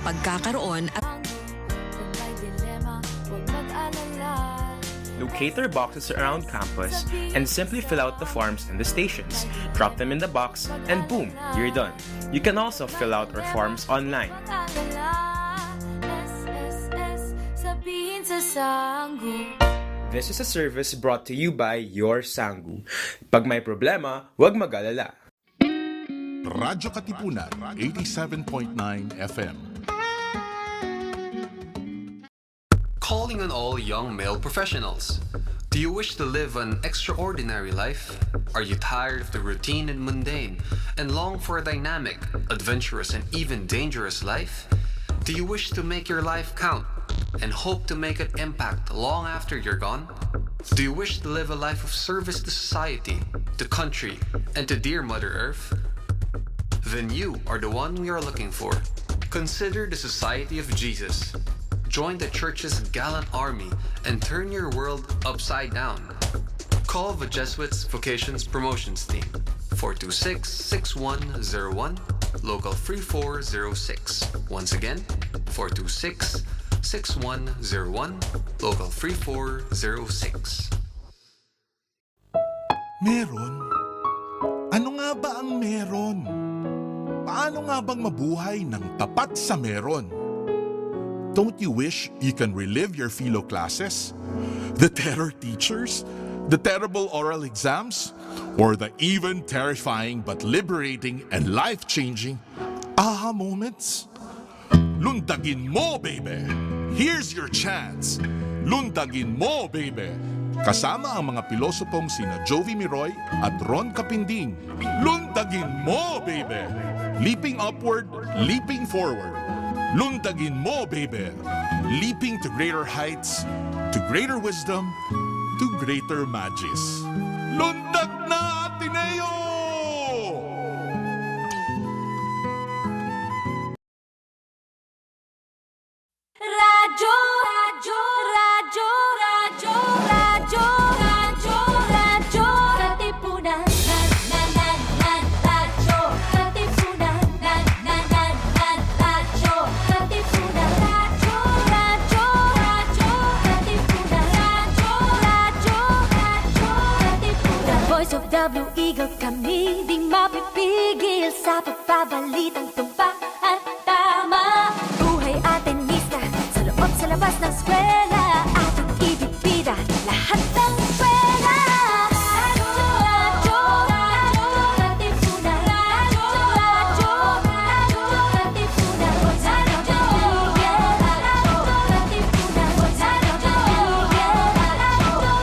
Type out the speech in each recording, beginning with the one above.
pagkakaroon at Locate their boxes around campus and simply fill out the forms in the stations. Drop them in the box and boom, you're done. You can also fill out our forms online. This is a service brought to you by your Sanggu. Pag may problema, huwag mag-alala. Radyo-katipunan, 87.9 FM. Calling on all young male professionals. Do you wish to live an extraordinary life? Are you tired of the routine and mundane and long for a dynamic, adventurous, and even dangerous life? Do you wish to make your life count and hope to make an impact long after you're gone? Do you wish to live a life of service to society, to country, and to dear Mother Earth? Then you are the one we are looking for. Consider the Society of Jesus. Join the church's gallant army and turn your world upside down. Call the Jesuits Vocations Promotions Team 426-6101, local 3406. Once again, 426-6101, local 3406. Meron? Ano nga ba ang meron? Paano nga bang mabuhay ng tapat sa meron? Don't you wish you can relive your philo classes? The terror teachers? The terrible oral exams? Or the even terrifying but liberating and life-changing aha moments? Lundagin mo, baby! Here's your chance! Lundagin mo, baby! Kasama ang mga pilosopong sina Jovi Miroy at Ron Capinding. Lundagin mo, baby! Leaping upward, leaping forward. Lundagin mo, baby! Leaping to greater heights, to greater wisdom, to greater magis. Lundag na, Ateneo! Radyo, radyo, radyo, radyo, radyo, radyo, radyo, katipunan, radyo, katipunan, radyo, katipunan, radyo, radyo, radyo, katipunan, radyo, katipunan. The voice of the Blue Eagle, kami di mapipigil sa pagbabalitang tumpak at tama. Buhay atenista sa loob sa labas ng eskwela, ating ibibida lahat ng eskwela. Radyo, radyo, katipunan, radyo, radyo, katipunan, radyo, katipunan,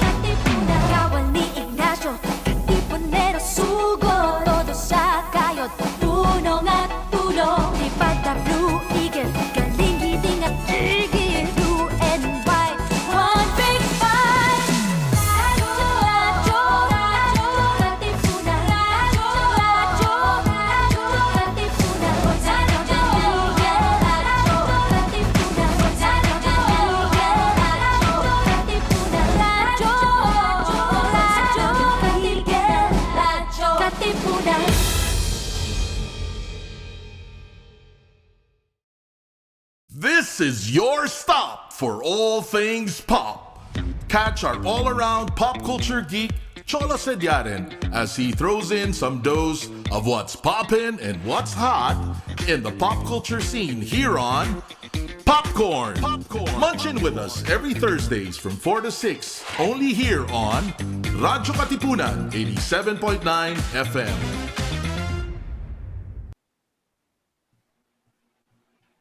katipunan. Kawal ni Ignacio, katipunero sugo, todo sa kayo, tulong at tulong. Lipad na Blue Eagle, galing giting at tigil, blue and white, one big fight. Radyo, radyo, radyo, katipunan, radyo, radyo, radyo, katipunan, radyo, katipunan, radyo, katipunan. This is your stop for all things pop. Catch our all-around pop culture geek, Cholo Sediaren, as he throws in some dose of what's poppin' and what's hot in the pop culture scene here on Popcorn. Munch in with us every Thursdays from 4 to 6, only here on radyo-katipunan, 87.9 FM.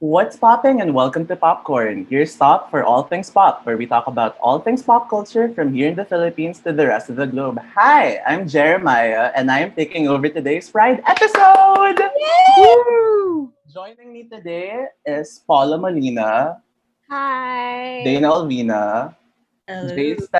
What's popping, and welcome to Popcorn, your stop for all things pop, where we talk about all things pop culture from here in the Philippines to the rest of the globe. Hi, I'm Jeremiah, and I am taking over today's Pride episode! Woo! Joining me today is Paula Molina, Hi. Dana Olvina, Hello.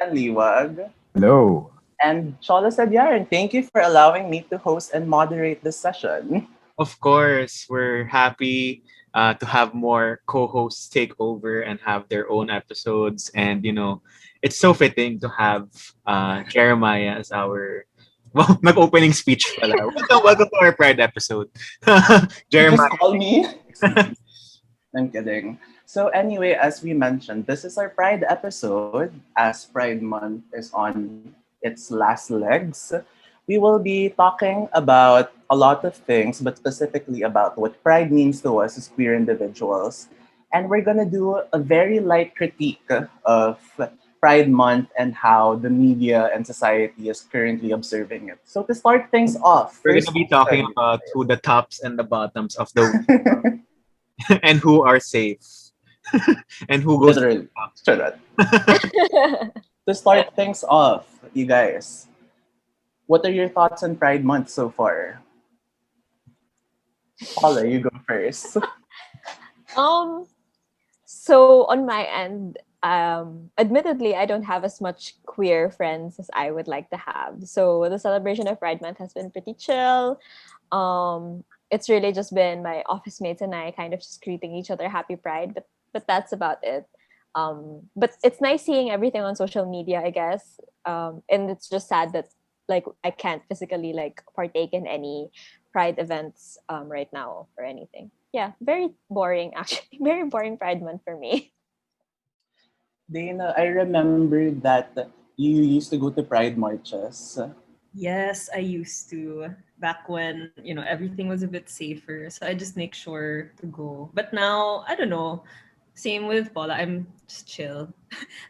Liwag, Hello. and Cholo Sediaren. Thank you for allowing me to host and moderate this session. Of course, we're happy to have more co-hosts take over and have their own episodes. And, you know, it's so fitting to have Jeremiah as our mag-opening speech pala. Welcome to our Pride episode. Jeremiah. Just call me. I'm kidding. So anyway, as we mentioned, this is our Pride episode. As Pride Month is on its last legs, we will be talking about a lot of things, but specifically about what Pride means to us as queer individuals. And we're gonna do a very light critique of Pride Month and how the media and society is currently observing it. So to start things off, We're first gonna be talking Pride. about who the tops and the bottoms of the and who are safe and who goes. Literally. Shut To start things off, you guys, what are your thoughts on Pride Month so far? Paula, you go first. Um, so on my end, admittedly, I don't have as much queer friends as I would like to have. So the celebration of Pride Month has been pretty chill. It's really just been my office mates and I kind of just greeting each other happy Pride, but that's about it. But it's nice seeing everything on social media, I guess. And it's just sad that like I can't physically like partake in any Pride events right now or anything. Yeah, very boring actually. Very boring Pride month for me. Dana, I remember that you used to go to Pride marches. Yes, I used to back when, everything was a bit safer. So I just make sure to go. But now, I don't know. Same with Paula. I'm just chill.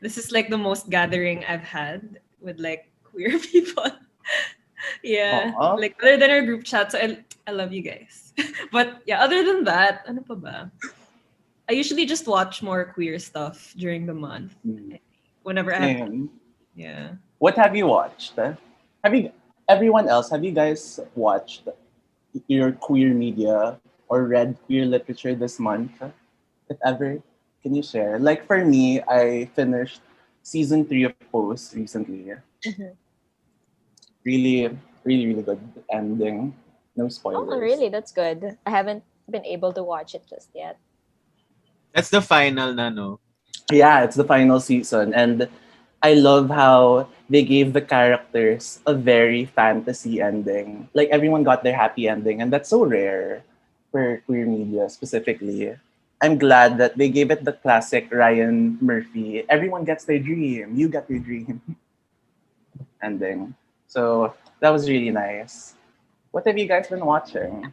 This is like the most gathering I've had with like queer people. Yeah. Aw. Like other than our group chat. So I love you guys. But yeah, other than that, ano pa ba? I usually just watch more queer stuff during the month. Whenever I have, Same. yeah. What have you watched? Have you everyone else, have you guys watched your queer media or read queer literature this month? If ever? Can you share? Like for me, I finished season 3 of Post recently. Mhm. Really, really, really good ending. No spoilers. Oh, really? That's good. I haven't been able to watch it just yet. That's the final na, no? Yeah, it's the final season. And I love how they gave the characters a very fantasy ending. Like everyone got their happy ending, and that's so rare for queer media specifically. I'm glad that they gave it the classic Ryan Murphy. Everyone gets their dream. You got your dream ending. So that was really nice. What have you guys been watching?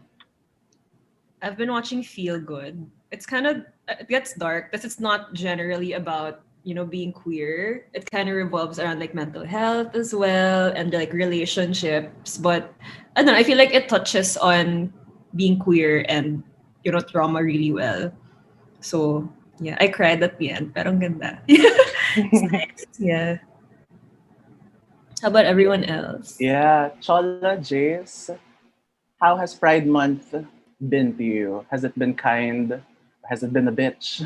I've been watching Feel Good. It's kind of it gets dark because it's not generally about being queer. It kind of revolves around like mental health as well and like relationships. But I don't know. I feel like it touches on being queer and trauma really well. So yeah, I cried at the end. Pero ang ganda. It's nice. Yeah. How about everyone else? Yeah, Chola, Jace, how has Pride Month been to you? Has it been kind? Has it been a bitch?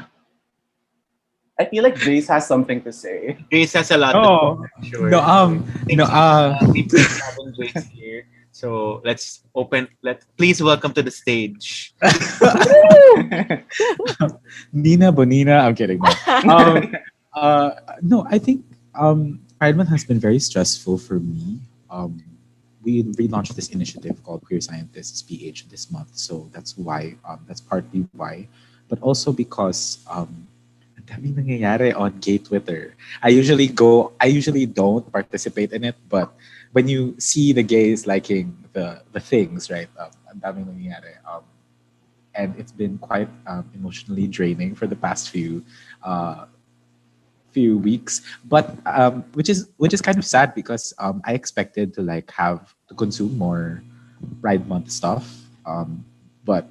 I feel like Jace has something to say. Jace has a lot Oh, to say, sure. no, We please having Jace here. So please welcome to the stage. Nina Bonina. I'm kidding. No. No, I think Pride Month has been very stressful for me. We relaunched this initiative called Queer Scientists PH this month, so that's why. That's partly why, but also because ang daming nangyayari on gay Twitter. I usually don't participate in it, but when you see the gays liking the things, right? Ang daming nangyayari. And it's been quite emotionally draining for the past few weeks, but which is kind of sad because I expected to like have to consume more Pride Month stuff, but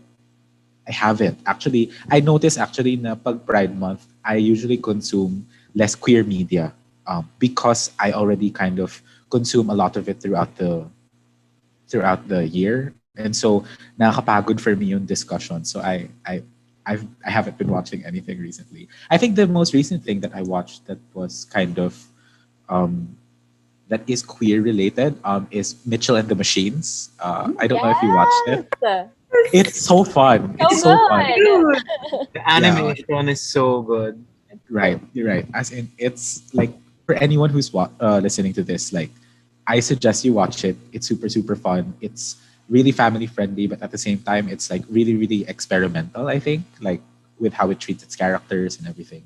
I haven't actually. I noticed actually na pag Pride Month I usually consume less queer media because I already kind of consume a lot of it throughout the year, and so nakakapagod for me yung discussion. So I haven't been watching anything recently. I think the most recent thing that I watched that was kind of that is queer related is Mitchell and the Machines. I don't know if you watched it. Yes! It's so fun. It's so fun. good. The animation is so good. Right, you're right. As in, it's like for anyone who's listening to this, like I suggest you watch it. It's super super fun. It's really family friendly, but at the same time, it's like really really experimental. I think like with how it treats its characters and everything.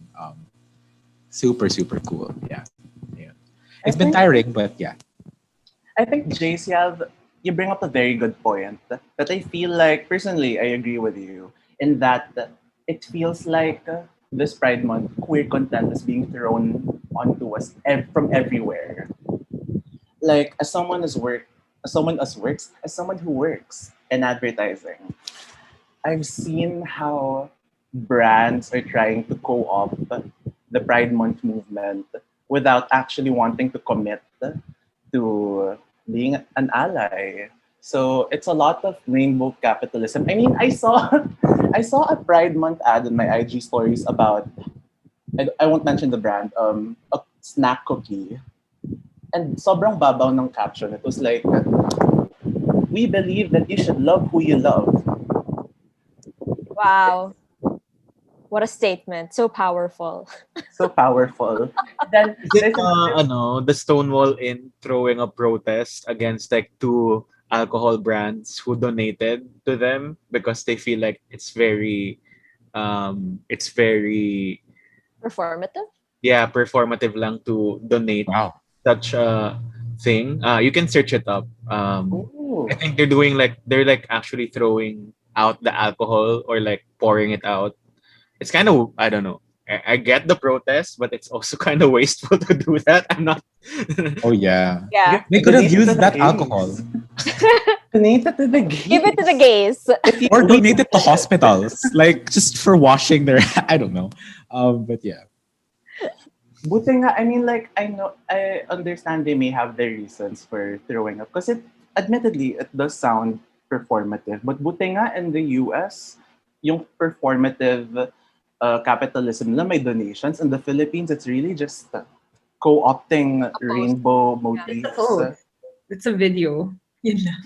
Super super cool. Yeah. I It's been think tiring, but yeah. I think JC, you bring up a very good point that I feel like personally I agree with you in that it feels like this Pride Month queer content is being thrown onto us from everywhere. Like as someone who works in advertising, I've seen how brands are trying to co-opt the Pride Month movement without actually wanting to commit to being an ally. So it's a lot of rainbow capitalism. I mean, I saw I saw a Pride Month ad in my IG stories about I won't mention the brand, a snack cookie. And sobrang babaw ng caption. It was like, we believe that you should love who you love. Wow. What a statement. So powerful. So powerful. Then Is it there's another the Stonewall in throwing a protest against like two alcohol brands who donated to them because they feel like it's very Performative? performative lang to donate Wow. such a thing. You can search it up. Ooh. I think they're like actually throwing out the alcohol or like pouring it out. It's kind of, I don't know. I get the protest, but it's also kind of wasteful to do that. I'm not. Oh yeah. Yeah. They could have Donate it to used the that gays. alcohol Donate it to the Give it to the gays. gays. or donate it to hospitals, like just for washing their. I don't know. But yeah. Buti nga, I mean, like, I understand they may have their reasons for throwing up. Because admittedly, it does sound performative. But buti nga in the US, yung performative capitalism na may donations. In the Philippines, it's really just co-opting rainbow It's a motifs. post. It's a video. Yun lang.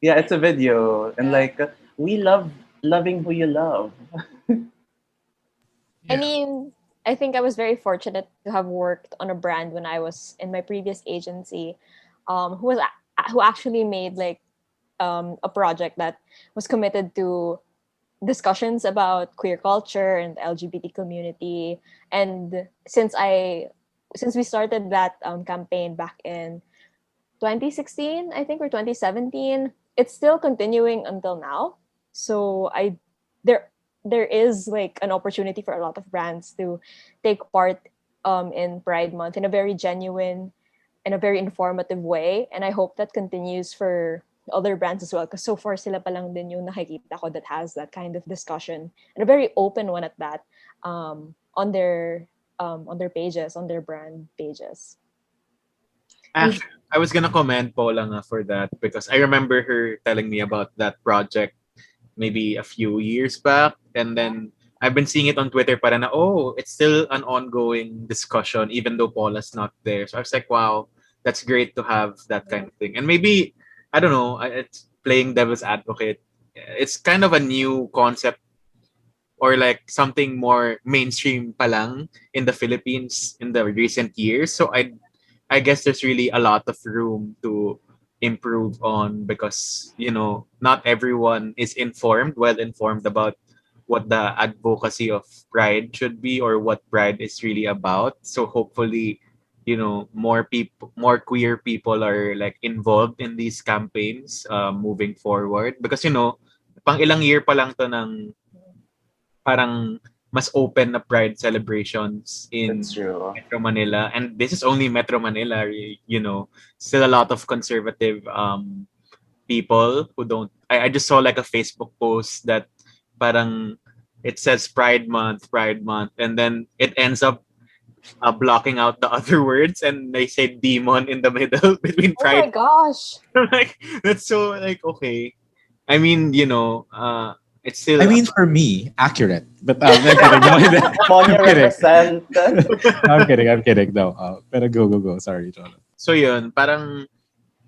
Yeah, it's a video. And like, we love loving who you love. I mean, I think I was very fortunate to have worked on a brand when I was in my previous agency, who actually made like a project that was committed to discussions about queer culture and the LGBT community. And since we started that campaign back in 2016, I think, or 2017, it's still continuing until now. So there there is like an opportunity for a lot of brands to take part in Pride Month in a very genuine and a very informative way. And I hope that continues for other brands as well. Because so far sila palang din yung nakikita ko that has that kind of discussion, and a very open one at that, on their pages, on their brand pages. Actually, I was gonna comment Paula nga for that because I remember her telling me about that project maybe a few years back, and then I've been seeing it on Twitter para na, oh, it's still an ongoing discussion even though Paula's not there. So I was like, wow, that's great to have that kind of thing. And maybe, I don't know, it's playing devil's advocate. It's kind of a new concept or like something more mainstream palang in the Philippines in the recent years. So I guess there's really a lot of room to improve on because, you know, not everyone is well informed about what the advocacy of pride should be or what pride is really about. So hopefully, you know, more queer people are like involved in these campaigns moving forward because, you know, pang ilang year pa lang to ng parang mas open na pride celebrations in That's true. Metro Manila, and this is only Metro Manila, you know, still a lot of conservative people who don't. I just saw like a Facebook post that parang it says Pride Month, and then it ends up blocking out the other words, and they say demon in the middle between Oh my Pride. gosh. Like that's so like okay. I mean, you know, it's still. I mean, for me, accurate. But I'm kidding. Monya I'm kidding. represent. I'm kidding. No, pero go. Sorry, Cholo. So yun, parang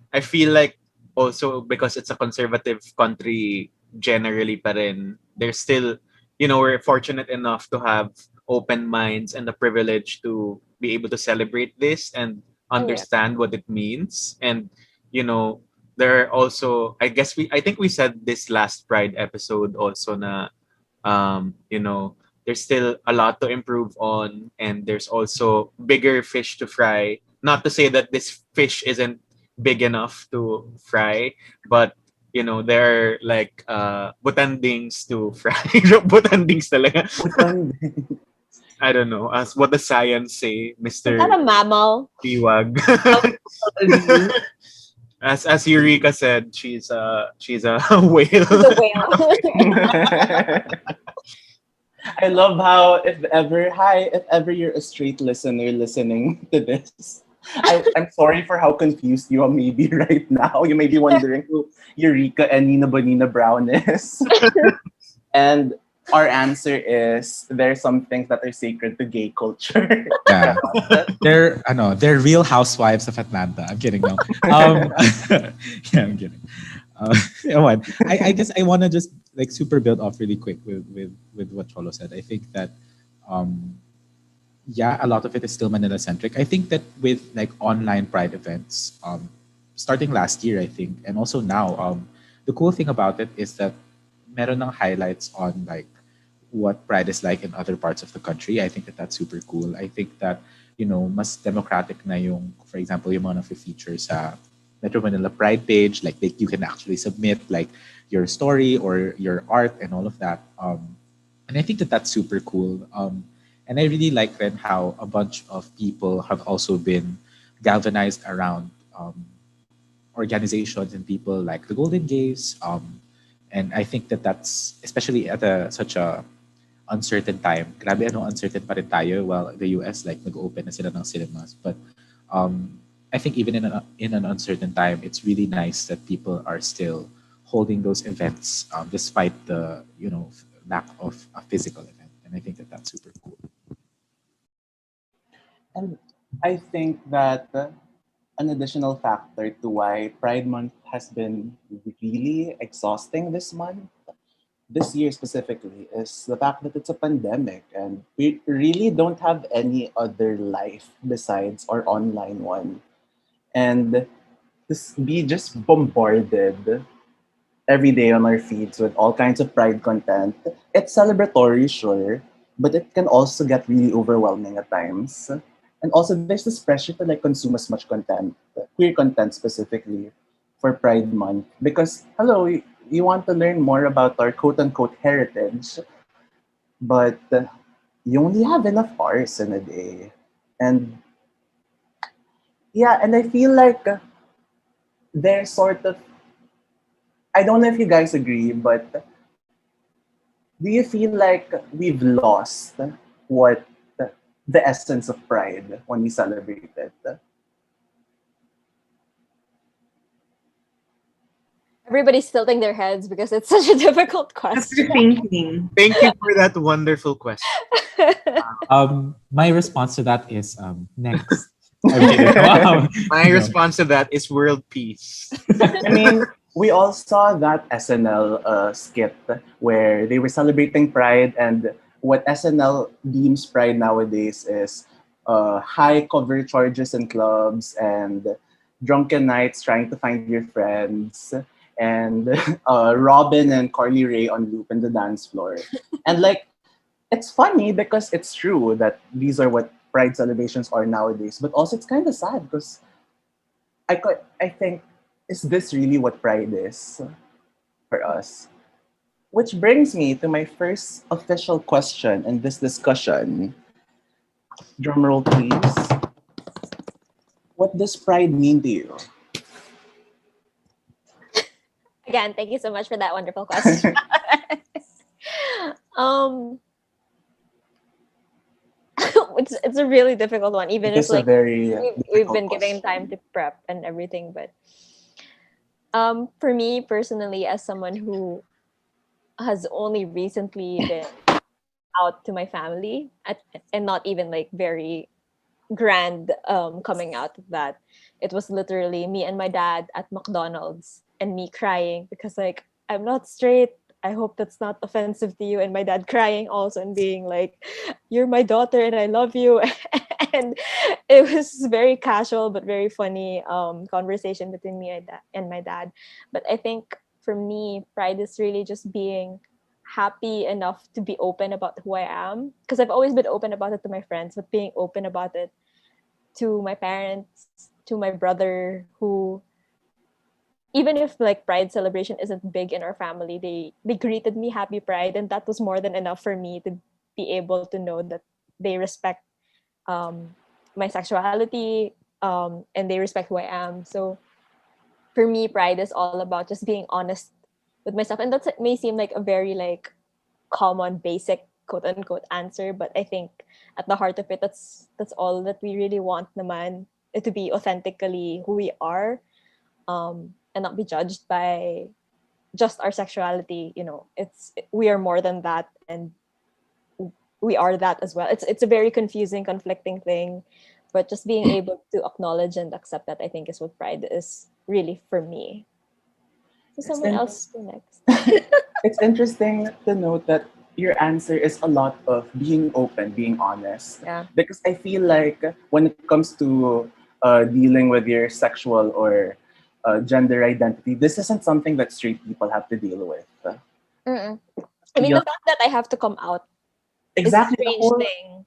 I feel like also because it's a conservative country generally pa rin, there's still, you know, we're fortunate enough to have open minds and the privilege to be able to celebrate this and understand what it means. And, you know, there are also, I think we said this last Pride episode also na, you know, there's still a lot to improve on, and there's also bigger fish to fry. Not to say that this fish isn't big enough to fry, but there are like butandings to fry. Butandings talaga. I don't know as what the science say, Is that Mr. a mammal? Liwag. As Eureka said, she's a whale. It's a whale. I love how if ever you're a straight listener listening to this, I'm sorry for how confused you may be right now. You may be wondering who Eureka and Nina Bonina Brown is. And our answer is there's some things that are sacred to gay culture. Yeah. They're real housewives of Atlanta. I'm kidding, no. Yeah, I'm kidding. Ewan. I guess I want to just like super build off really quick with what Cholo said. I think that yeah, a lot of it is still Manila centric. I think that with like online pride events, starting last year, I think, and also now, the cool thing about it is that meron ng highlights on like what pride is like in other parts of the country. I think that that's super cool. I think that mas democratic na yung, for example, yung mga features sa Metro Manila Pride page, like you can actually submit like your story or your art and all of that. And I think that that's super cool. And I really like then how a bunch of people have also been galvanized around organizations and people like the Golden Gays. And I think that that's especially at such a uncertain time. Grabe uncertain pa rin tayo while the US like nag-open na sila ng cinemas. But I think even in an uncertain time, it's really nice that people are still holding those events despite the lack of a physical event. And I think that that's super cool. And I think that an additional factor to why Pride Month has been really exhausting this year specifically, is the fact that it's a pandemic and we really don't have any other life besides our online one. And be just bombarded every day on our feeds with all kinds of pride content. It's celebratory, sure, but it can also get really overwhelming at times. And also there's this pressure to like consume as much content, queer content specifically, for Pride Month. Because hello, you want to learn more about our quote-unquote heritage, but you only have enough hours in a day. And yeah, and I feel like they're sort of, I don't know if you guys agree, but do you feel like we've lost what the essence of Pride when we celebrate it? Everybody's tilting their heads because it's such a difficult question. Thinking. Thank you for that wonderful question. My response to that is next. My response to that is world peace. I mean, we all saw that SNL skit where they were celebrating Pride, and what SNL deems Pride nowadays is high cover charges in clubs and drunken nights trying to find your friends, and Robin and Carly Rae on loop in the dance floor. And like, it's funny because it's true that these are what Pride celebrations are nowadays, but also it's kind of sad because I think, is this really what Pride is for us? Which brings me to my first official question in this discussion. Drumroll, please. What does Pride mean to you? Again, thank you so much for that wonderful question. It's a really difficult one, even if like we've been given time to prep and everything. But for me personally, as someone who has only recently been out to my family and not even like very grand coming out of that, it was literally me and my dad at McDonald's and me crying because like, I'm not straight, I hope that's not offensive to you, and my dad crying also and being like, you're my daughter and I love you. And it was very casual but very funny conversation between me and my dad. But I think for me, Pride is really just being happy enough to be open about who I am, because I've always been open about it to my friends, but being open about it to my parents, to my brother, who, even if like Pride celebration isn't big in our family, they greeted me happy Pride, and that was more than enough for me to be able to know that they respect um, my sexuality, and they respect who I am. So for me, Pride is all about just being honest with myself, and that may seem like a very like common, basic quote unquote answer, but I think at the heart of it, that's all that we really want, naman, to be authentically who we are, and not be judged by just our sexuality. You know, we are more than that, and we are that as well. It's a very confusing, conflicting thing, but just being able to acknowledge and accept that, I think, is what Pride is really for me. So someone else go next. It's interesting to note that your answer is a lot of being open, being honest. Yeah. Because I feel like when it comes to dealing with your sexual or gender identity, this isn't something that straight people have to deal with. Mm-mm. I mean, Yeah. the fact that I have to come out Exactly. is a strange thing.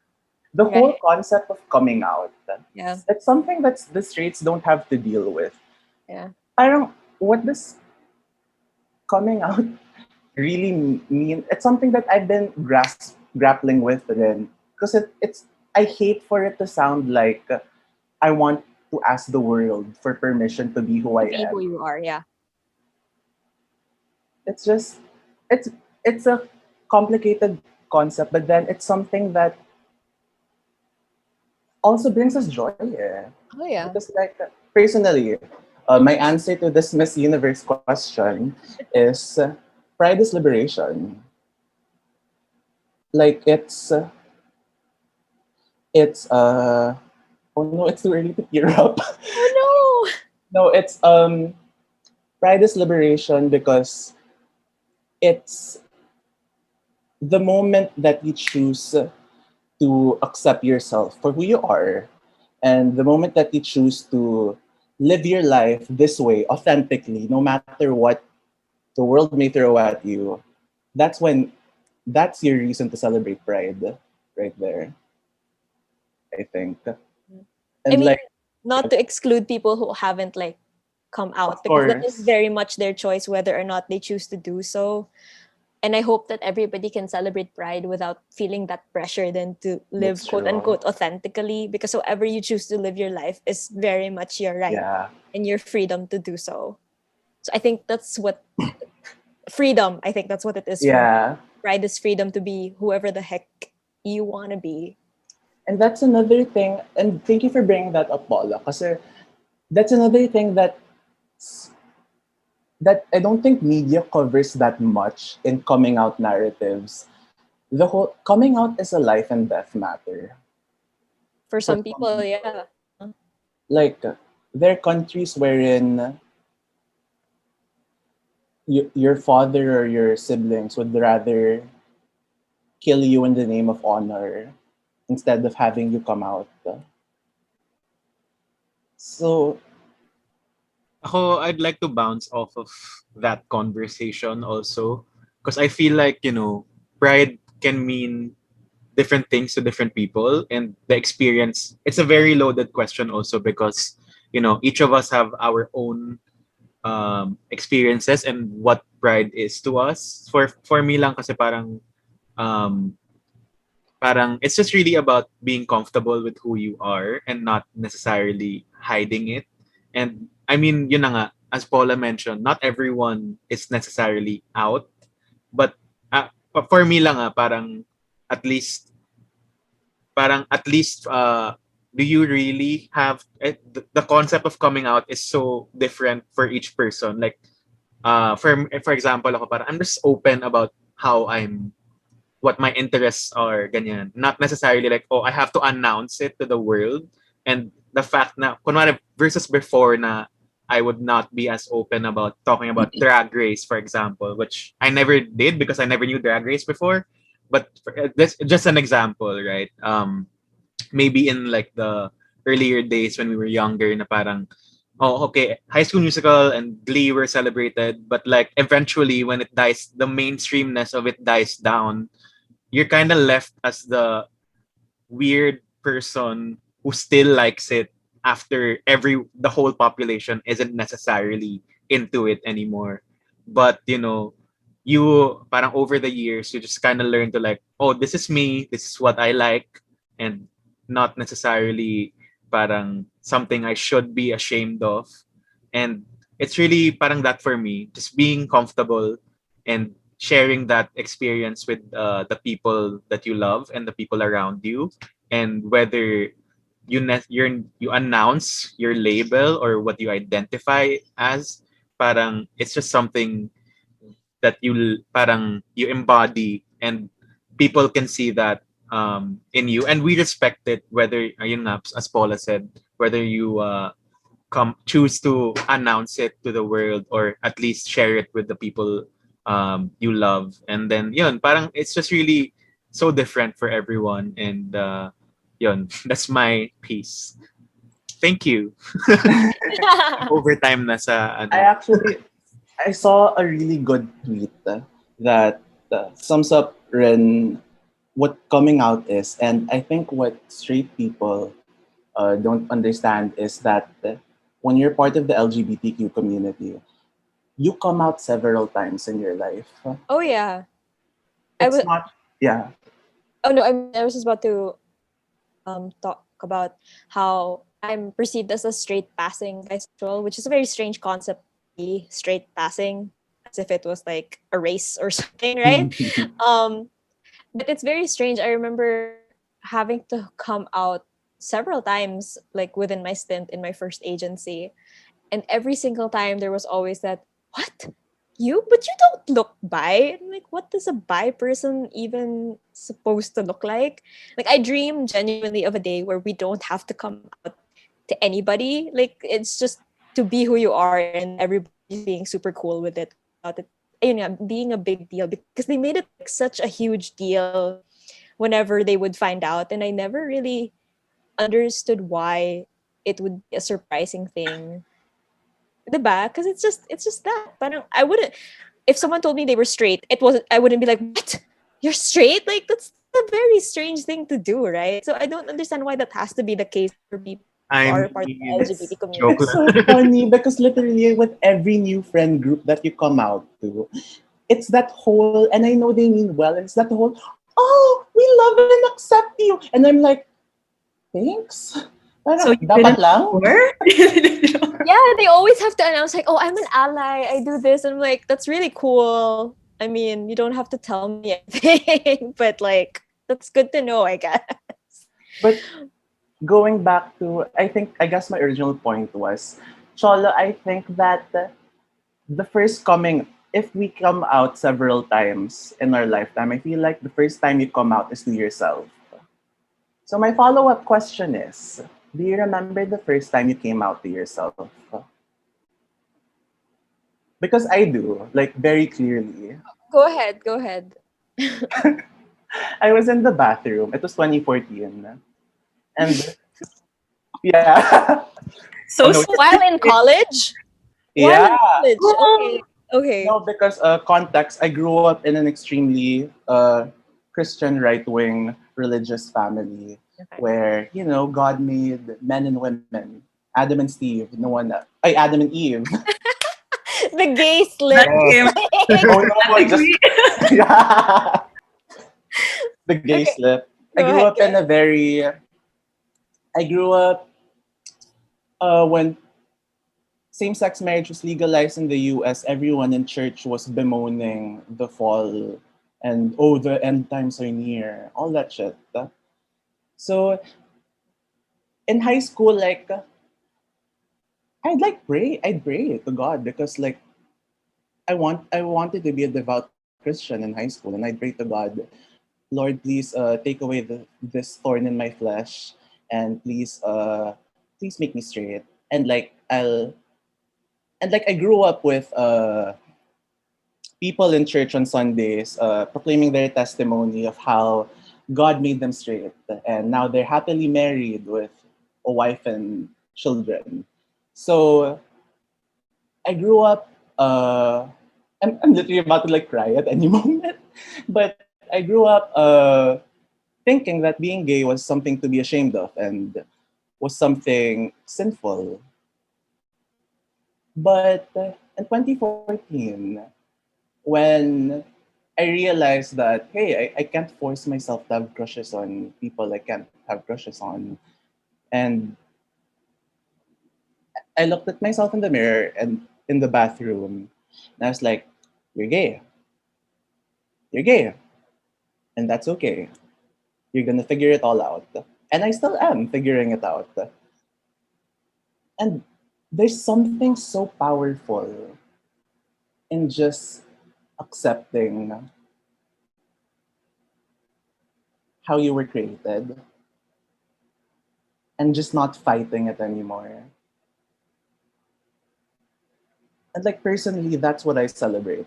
The whole Right. concept of coming out, Yeah. it's something that the straights don't have to deal with. Yeah. Parang, what does coming out really mean? It's something that I've been grappling with then. Because it's, I hate for it to sound like I want to ask the world for permission to be who I Be who am. you are. Yeah. It's just, it's it's a complicated concept, but then it's something that also brings us joy. Yeah. Oh yeah. Because like personally, my answer to this Miss Universe question is pride is liberation. Like it's oh no, it's too early to tear up. Oh No, it's pride is liberation because it's the moment that you choose to accept yourself for who you are, and the moment that you choose to live your life this way authentically, no matter what the world may throw at you, that's when that's your reason to celebrate pride right there, I think. no. I And mean, like, not to exclude people who haven't like come of out, because that is course, very much their choice whether or not they choose to do so. And I hope that everybody can celebrate Pride without feeling that pressure then to live that's quote true. unquote authentically, because however you choose to live your life is very much your right Yeah. and your freedom to do so. So I think that's what freedom, I think that's what it is for me. Yeah. Pride is freedom to be whoever the heck you want to be. And that's another thing, and thank you for bringing that up, Paula, because that's another thing that I don't think media covers that much in coming out narratives. The whole coming out is a life and death matter For for some some people, people. yeah. Like there are countries wherein your father or your siblings would rather kill you in the name of honor instead of having you come out. So Ako, I'd like to bounce off of that conversation also. Because I feel like, pride can mean different things to different people. And the experience, it's a very loaded question also because, each of us have our own experiences and what pride is to us. For me lang kasi um, parang it's just really about being comfortable with who you are and not necessarily hiding it. And I mean, yun na nga, as Paula mentioned, not everyone is necessarily out, but for me lang at least do you really have the concept of coming out is so different for each person. Like for example, ako parang I'm just open about how I'm what my interests are, ganyan. Not necessarily like, oh, I have to announce it to the world. And the fact na, kunwari, versus before na I would not be as open about talking about drag race, for example, which I never did because I never knew drag race before. But this just an example, right? Maybe in like the earlier days when we were younger, na parang oh, okay, High School Musical and Glee were celebrated, but like eventually when it dies, the mainstreamness of it dies down, you're kind of left as the weird person who still likes it after the whole population isn't necessarily into it anymore. But you parang over the years you just kind of learn to like, oh, this is me, this is what I like, and not necessarily parang something I should be ashamed of. And it's really parang that for me, just being comfortable and sharing that experience with the people that you love and the people around you, and whether you announce your label or what you identify as, parang it's just something that you embody, and people can see that in you, and we respect it, whether ayun nga, as Paula said, whether you choose to announce it to the world or at least share it with the people you love. And then yun, parang it's just really so different for everyone. And yun, that's my piece. Thank you. Overtime na sa I ano. actually I saw a really good tweet that sums up rin what coming out is, and I think what straight people don't understand is that when you're part of the LGBTQ community, you come out several times in your life. Oh yeah. It's not, yeah. Oh no, I was just about to talk about how I'm perceived as a straight passing bisexual, which is a very strange concept. Be straight passing, as if it was like a race or something, right? But it's very strange. I remember having to come out several times, like within my stint in my first agency, and every single time there was always that, what? But you don't look bi. I'm like, what does a bi person even supposed to look like? Like, I dream genuinely of a day where we don't have to come out to anybody. Like, it's just to be who you are, and everybody being super cool with it. About it, yun nga, being a big deal, because they made it like such a huge deal whenever they would find out, and I never really understood why it would be a surprising thing. Diba? Because it's just that. Parang I wouldn't, if someone told me they were straight, I wouldn't be like, what? You're straight? Like, that's a very strange thing to do, right? So I don't understand why that has to be the case for people who I are part of the mean, LGBT joke community. It's so funny because literally with every new friend group that you come out to, it's that whole, and I know they mean well, it's that whole, oh, we love and accept you. And I'm like, thanks. So you Dapat didn't lang? Yeah, they always have to announce like, oh, I'm an ally, I do this, and I'm like, that's really cool. I mean, you don't have to tell me anything, but like, that's good to know, I guess. But going back to, I guess my original point was, Cholo, I think that the first coming, if we come out several times in our lifetime, I feel like the first time you come out is to yourself. So my follow-up question is, do you remember the first time you came out to yourself? Because I do, like very clearly. Go ahead. I was in the bathroom. It was 2014. And yeah. So Oh, no. While in college? Yeah. While in college. Okay. No, because context, I grew up in an extremely Christian right-wing religious family where, God made men and women, Adam and Steve, Adam and Eve. The gay slip. Oh no, yeah. The gay slip. I grew up when same-sex marriage was legalized in the US. Everyone in church was bemoaning the fall and, oh, the end times are near, all that shit. So in high school, like, I'd pray to God because like I wanted to be a devout Christian in high school, and I'd pray to God, Lord, please take away this thorn in my flesh, and please make me straight. And like I grew up with people in church on Sundays proclaiming their testimony of how God made them straight, and now they're happily married with a wife and children. So I grew up. I'm literally about to like cry at any moment, but I grew up thinking that being gay was something to be ashamed of and was something sinful. But in 2014, when I realized that, hey, I can't force myself to have crushes on people I can't have crushes on. And I looked at myself in the mirror and in the bathroom, and I was like, you're gay. You're gay. And that's okay. You're going to figure it all out. And I still am figuring it out. And there's something so powerful in just accepting how you were created and just not fighting it anymore. And like personally, that's what I celebrate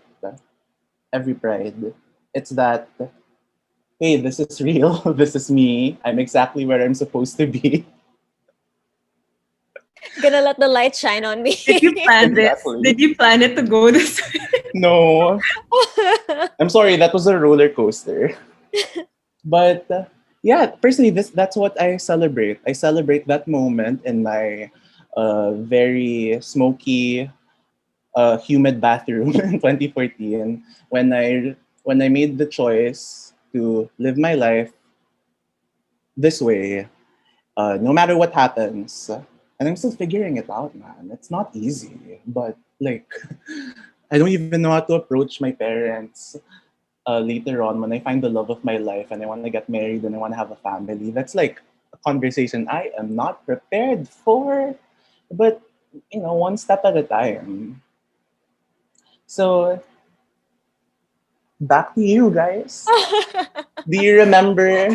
every Pride. It's that, hey, this is real. This is me. I'm exactly where I'm supposed to be. Gonna let the light shine on me. Did you plan this? Exactly. Did you plan it to go this way? No, I'm sorry. That was a roller coaster. But yeah, personally, that's what I celebrate. I celebrate that moment in my very smoky, humid bathroom in 2014 when I made the choice to live my life this way, no matter what happens. And I'm still figuring it out, man. It's not easy, but like, I don't even know how to approach my parents later on when I find the love of my life and I want to get married and I want to have a family. That's like a conversation I am not prepared for, but one step at a time. So back to you guys. Do you remember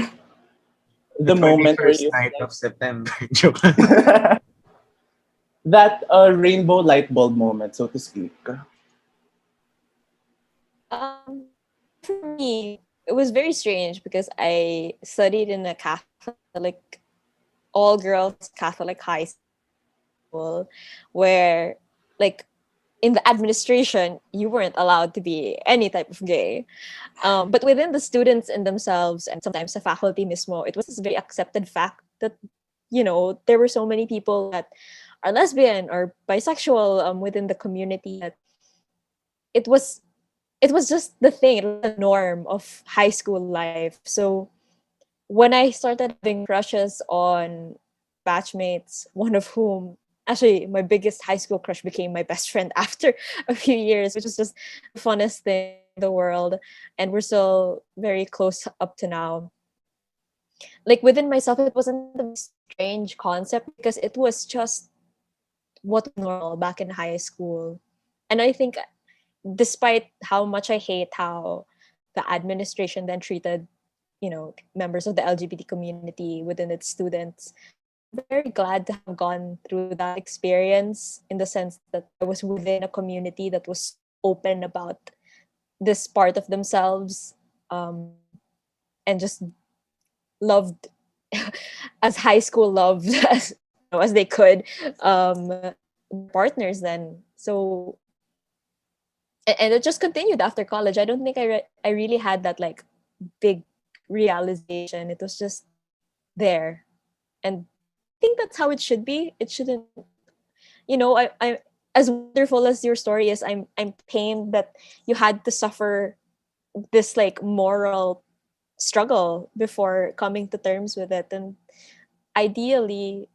the moment where 21st you night of September. Joke. that rainbow light bulb moment, so to speak? For me, it was very strange because I studied in a Catholic, all girls Catholic high school, where, like, in the administration, you weren't allowed to be any type of gay. But within the students and themselves, and sometimes the faculty mismo, it was this very accepted fact that, there were so many people that are lesbian or bisexual within the community, that it was it was just the thing, it was the norm of high school life. So when I started having crushes on batchmates, one of whom, actually, my biggest high school crush became my best friend after a few years, which was just the funnest thing in the world. And we're still very close up to now. Like, within myself, it wasn't a strange concept because it was just what was normal back in high school. And I think, despite how much I hate how the administration then treated, members of the LGBT community within its students, I'm very glad to have gone through that experience, in the sense that I was within a community that was open about this part of themselves, and just loved as high school loved as they could, partners then. So, and it just continued after college. I don't think I really had that, like, big realization. It was just there, and I think that's how it should be. It shouldn't, I as wonderful as your story is, I'm pained that you had to suffer this, like, moral struggle before coming to terms with it. And ideally,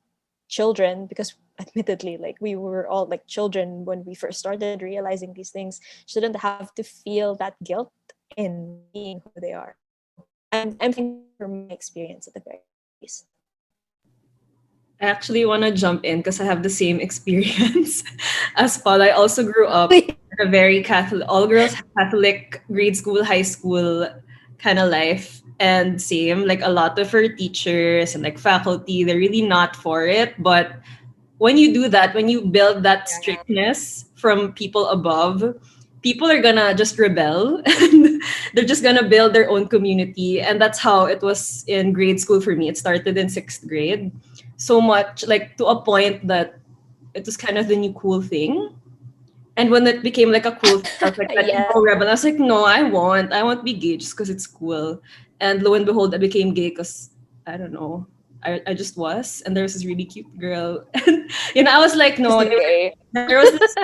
children, because admittedly, like, we were all like children when we first started realizing these things, shouldn't have to feel that guilt in being who they are. I'm thinking from my experience at the very least. I actually want to jump in because I have the same experience as Paula. I also grew up in a very Catholic, all girls Catholic grade school, high school kind of life. And same, like, a lot of our teachers and like faculty, they're really not for it. But when you do that, when you build that strictness from people above, people are gonna just rebel and they're just gonna build their own community. And that's how it was in grade school for me. It started in sixth grade. So much, like, to a point that it was kind of the new cool thing. And when it became like a cool thing, I was like that Yeah. emo rebel. I was like, no, I want to be gay just because it's cool. And lo and behold, I became gay because I don't know. I just was, and there was this really cute girl, and I was like, no, Just gay. there was this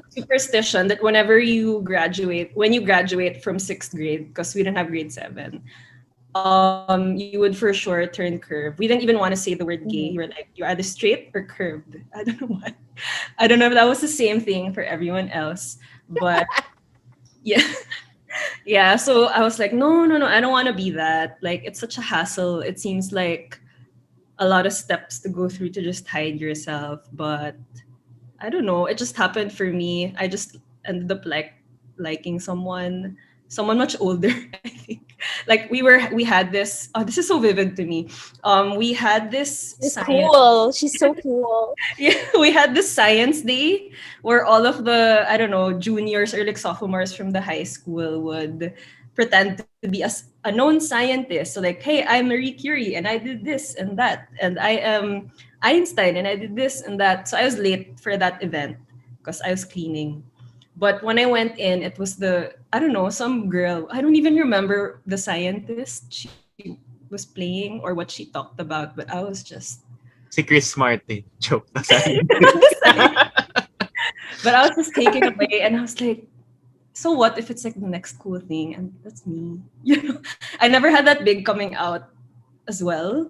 superstition that when you graduate from sixth grade, because we didn't have grade seven, you would for sure turn curve. We didn't even want to say the word gay. You were like, you're either straight or curved. I don't know what. I don't know if that was the same thing for everyone else, but yeah. Yeah, so I was like, no, no, no, I don't want to be that. Like, it's such a hassle. It seems like a lot of steps to go through to just hide yourself. But I don't know. It just happened for me. I just ended up liking someone much older, I think. Like we had this. Oh, this is so vivid to me. We had this She's science. cool. She's so cool. Yeah, we had this science day where all of the, I don't know, juniors or like sophomores from the high school would pretend to be a known scientist. So like, hey, I'm Marie Curie and I did this and that, and I am Einstein and I did this and that. So I was late for that event because I was cleaning. But when I went in, it was I don't know, some girl. I don't even remember the scientist she was playing or what she talked about, but I was just Si Chris Martin. Joke. But I was just taken away, and I was like, so what if it's like the next cool thing? And that's me. I never had that big coming out as well.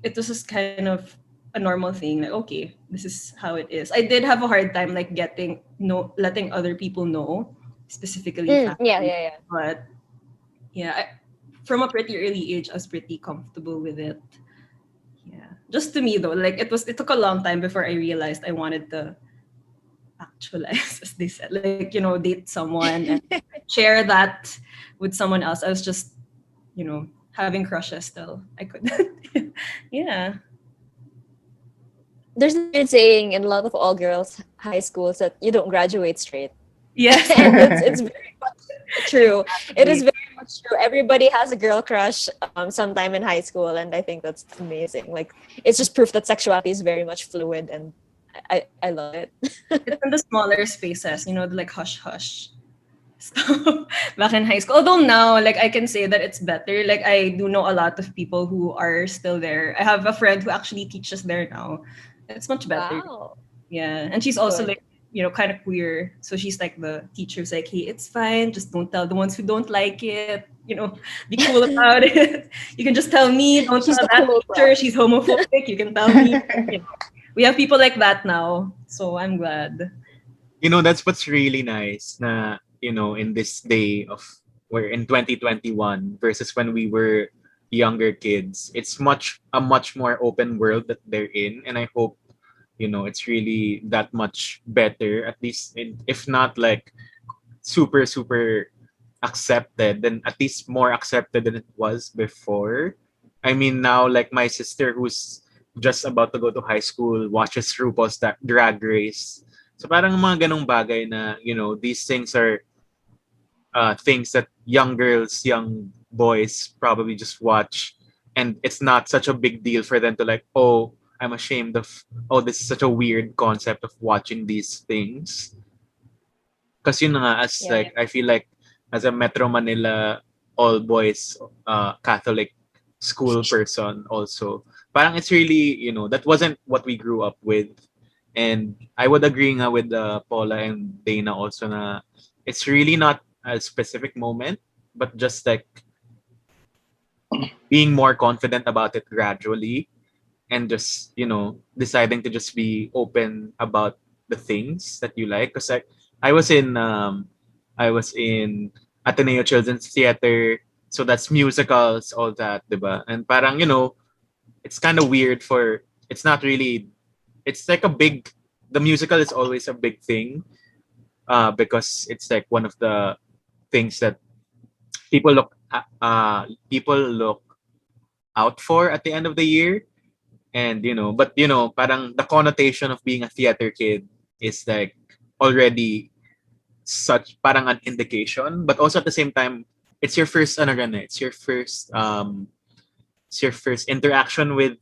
It was just kind of a normal thing. Like, okay, this is how it is. I did have a hard time like letting other people know, specifically Yeah, family. yeah. But yeah, from a pretty early age, I was pretty comfortable with it. Yeah. Just to me though, like it took a long time before I realized I wanted to actualize, as they said, like, date someone and share that with someone else. I was just, having crushes still. I couldn't. Yeah. There's a weird saying in a lot of all girls high schools that you don't graduate straight. Yes. And it's very much true. It is very much true. Everybody has a girl crush sometime in high school, and I think that's amazing. Like, it's just proof that sexuality is very much fluid, and I love it. It's in the smaller spaces, the like hush hush stuff back in high school. Although now, like, I can say that it's better. Like, I do know a lot of people who are still there. I have a friend who actually teaches there now. It's much better. Wow. Yeah. And she's also Good. like, kind of queer. So she's like the teacher who's like, hey, it's fine. Just don't tell the ones who don't like it. Be cool about it. You can just tell me. Don't She's tell the that cool teacher. She's homophobic. You can tell me. We have people like that now. So I'm glad. That's what's really nice na, in this day of, we're in 2021 versus when we were younger kids. It's a much more open world that they're in. And I hope, it's really that much better, at least if not like super, super accepted, then at least more accepted than it was before. I mean, now, like my sister who's just about to go to high school watches RuPaul's Drag Race. So parang mga ganong bagay na, these things are things that young girls, young boys probably just watch. And it's not such a big deal for them to like, oh, I'm ashamed of, oh, this is such a weird concept of watching these things. Because as Yeah. like, I feel like as a Metro Manila all boys Catholic school person also, parang it's really, that wasn't what we grew up with. And I would agree nga with Paula and Dana also na it's really not a specific moment, but just like being more confident about it gradually, and just, deciding to just be open about the things that you like. Because like I was in Ateneo Children's Theater, so that's musicals, all that, diba? And parang, it's kind of weird it's not really, it's like the musical is always a big thing, because it's like one of the things that people look out for at the end of the year. And but parang the connotation of being a theater kid is like already such parang an indication, but also at the same time it's your first it's your first interaction with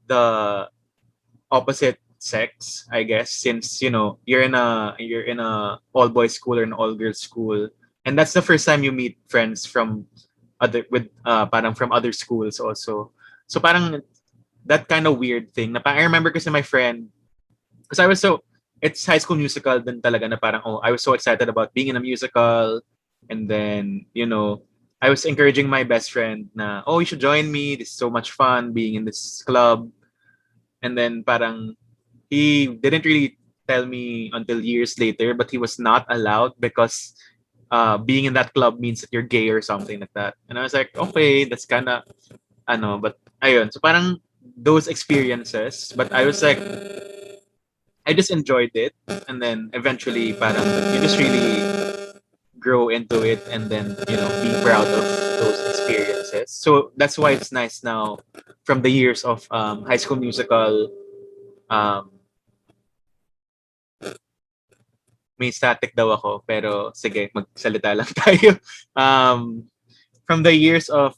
the opposite sex, I guess, since you're in a all boys school or an all girls school, and that's the first time you meet friends from parang from other schools also. So parang that kind of weird thing. I remember kasi my friend, because it's High School Musical din talaga na parang, I was so excited about being in a musical. And then, I was encouraging my best friend na, you should join me. This is so much fun being in this club. And then parang he didn't really tell me until years later, but he was not allowed because being in that club means that you're gay or something like that. And I was like, okay, that's kind of, but ayun. So parang those experiences, but I was like, I just enjoyed it. And then eventually parang you just really grow into it and then, be proud of those experiences. So that's why it's nice now from the years of High School Musical. May static daw ako, pero sige, magsalita lang tayo. From the years of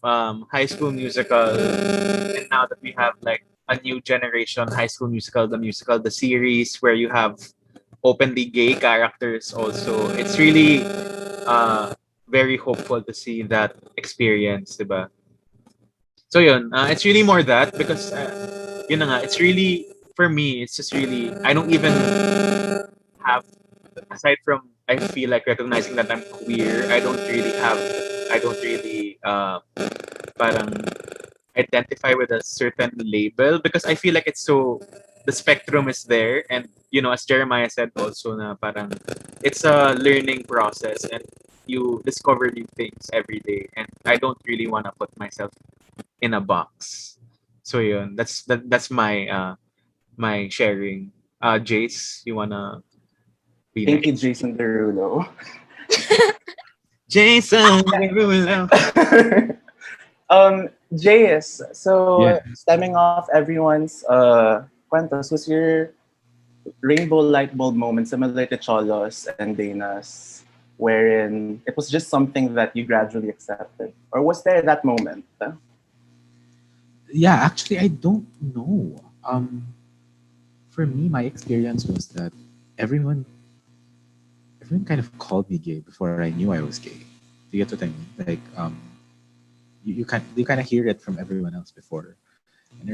High School Musical, and now that we have like a new generation High School Musical, the series where you have openly gay characters also, it's really very hopeful to see that experience, diba? So yun, it's really more that because yun na nga, it's really, for me, it's just really, I don't even have, aside from I feel like recognizing that I'm queer, I don't really parang identify with a certain label because I feel like it's so, the spectrum is there, and as Jeremiah said also na parang it's a learning process and you discover new things every day, and I don't really want to put myself in a box. So yun, that's my my sharing. Jace, you wanna be Thank you, next? Jason Derulo. Jason Derulo. Jace, so Yeah. stemming off everyone's kwentos, was your rainbow light bulb moment similar to Cholo's and Dana's, wherein it was just something that you gradually accepted? Or was there that moment? Yeah, actually, I don't know. For me, my experience was that everyone kind of called me gay before I knew I was gay. Do you get what I mean? Like, you kind of hear it from everyone else before. And I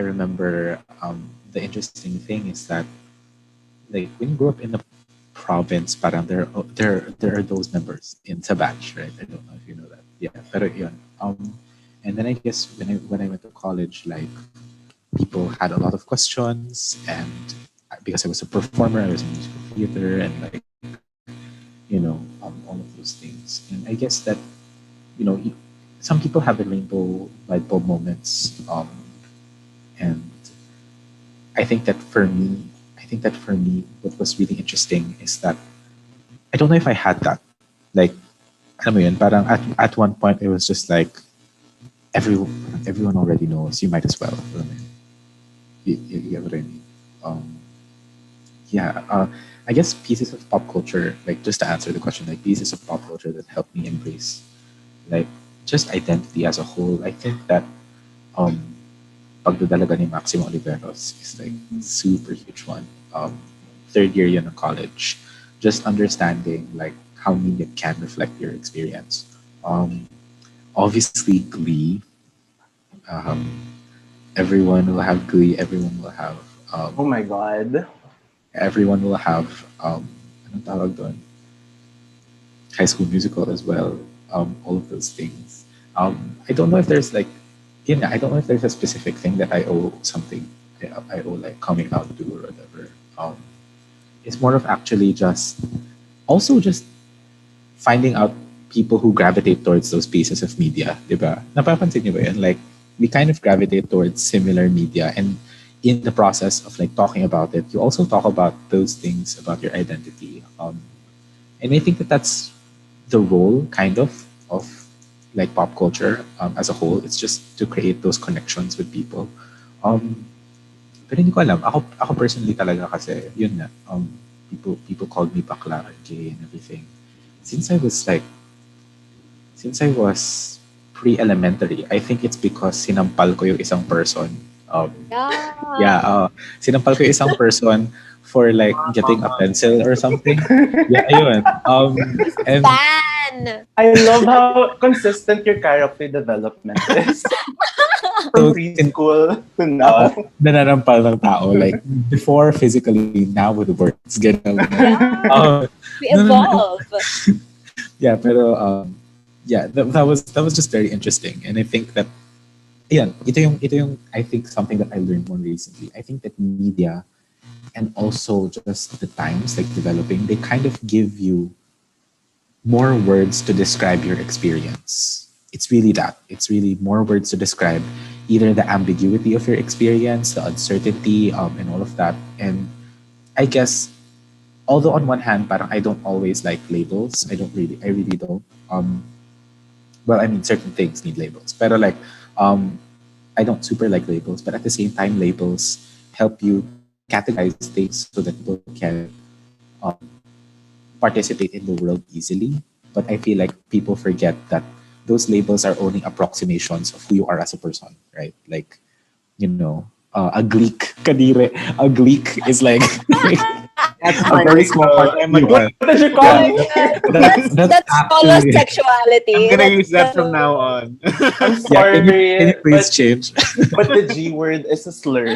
remember the interesting thing is that, like, when you grow up in the province, parang there are those members in sa batch, right? I don't know if you know that. Yeah, pero yun. And then I guess when I went to college, like, people had a lot of questions, and because I was a performer, I was in musical theater, and like, all of those things. And I guess that, some people have the rainbow light bulb moments, and I think that for me, what was really interesting is that I don't know if I had that. Like, alam mo yun, parang at one point it was just like everyone already knows, you might as well. Alam mo yun. You get what I mean? I guess pieces of pop culture, like, just to answer the question, like, pieces of pop culture that helped me embrace, like, just identity as a whole. I think that Pagdadalaga ni Maximo Oliveros is like super huge one. Third year yun in college, just understanding like how media can reflect your experience. Obviously Glee. Everyone will have Glee. Everyone will have. Oh my God. Everyone will have. Anong tawag doon? High School Musical as well. All of those things. I don't know if there's like. I don't know if there's a specific thing that I owe something. I owe like coming out to or whatever. It's more of actually just finding out people who gravitate towards those pieces of media, diba? Napapansin niyo ba yun? Like, we kind of gravitate towards similar media, and in the process of like talking about it, you also talk about those things about your identity. And I think that that's the role kind of like pop culture as a whole. It's just to create those connections with people. Pero hindi ko alam. Ako personally talaga kasi, yun nga, people called me bakla or gay and everything. Since I was pre-elementary, I think it's because sinampal ko yung isang person Um, Yeah. yeah, sinampal ko yung isang person for like getting a pencil or something. Yeah, ayun. And Ban. I love how consistent your character development is. From so, preschool to now. nananampal ng tao. Like, before physically, now with words. Ganun. Um, We no, no, no. evolve. Yeah, pero, yeah, that was just very interesting. And I think that, yan, ito yung, I think, something that I learned more recently. I think that media and also just the times, like developing, they kind of give you more words to describe your experience. It's really that. It's really more words to describe either the ambiguity of your experience, the uncertainty, and all of that. And I guess, although on one hand, parang I don't always like labels. I really don't. Well, I mean, certain things need labels. Pero like, I don't super like labels. But at the same time, labels help you categorize things so that people can um, participate in the world easily. But I feel like people forget that those labels are only approximations of who you are as a person, right? Like, a gleek, kadire, a gleek is like That's a very small part of you. What did you call Oh my me? God. That's Cholo's actually- sexuality. I'm gonna use that That's from now on. I'm Yeah, sorry, can you please change? but the G word is a slur.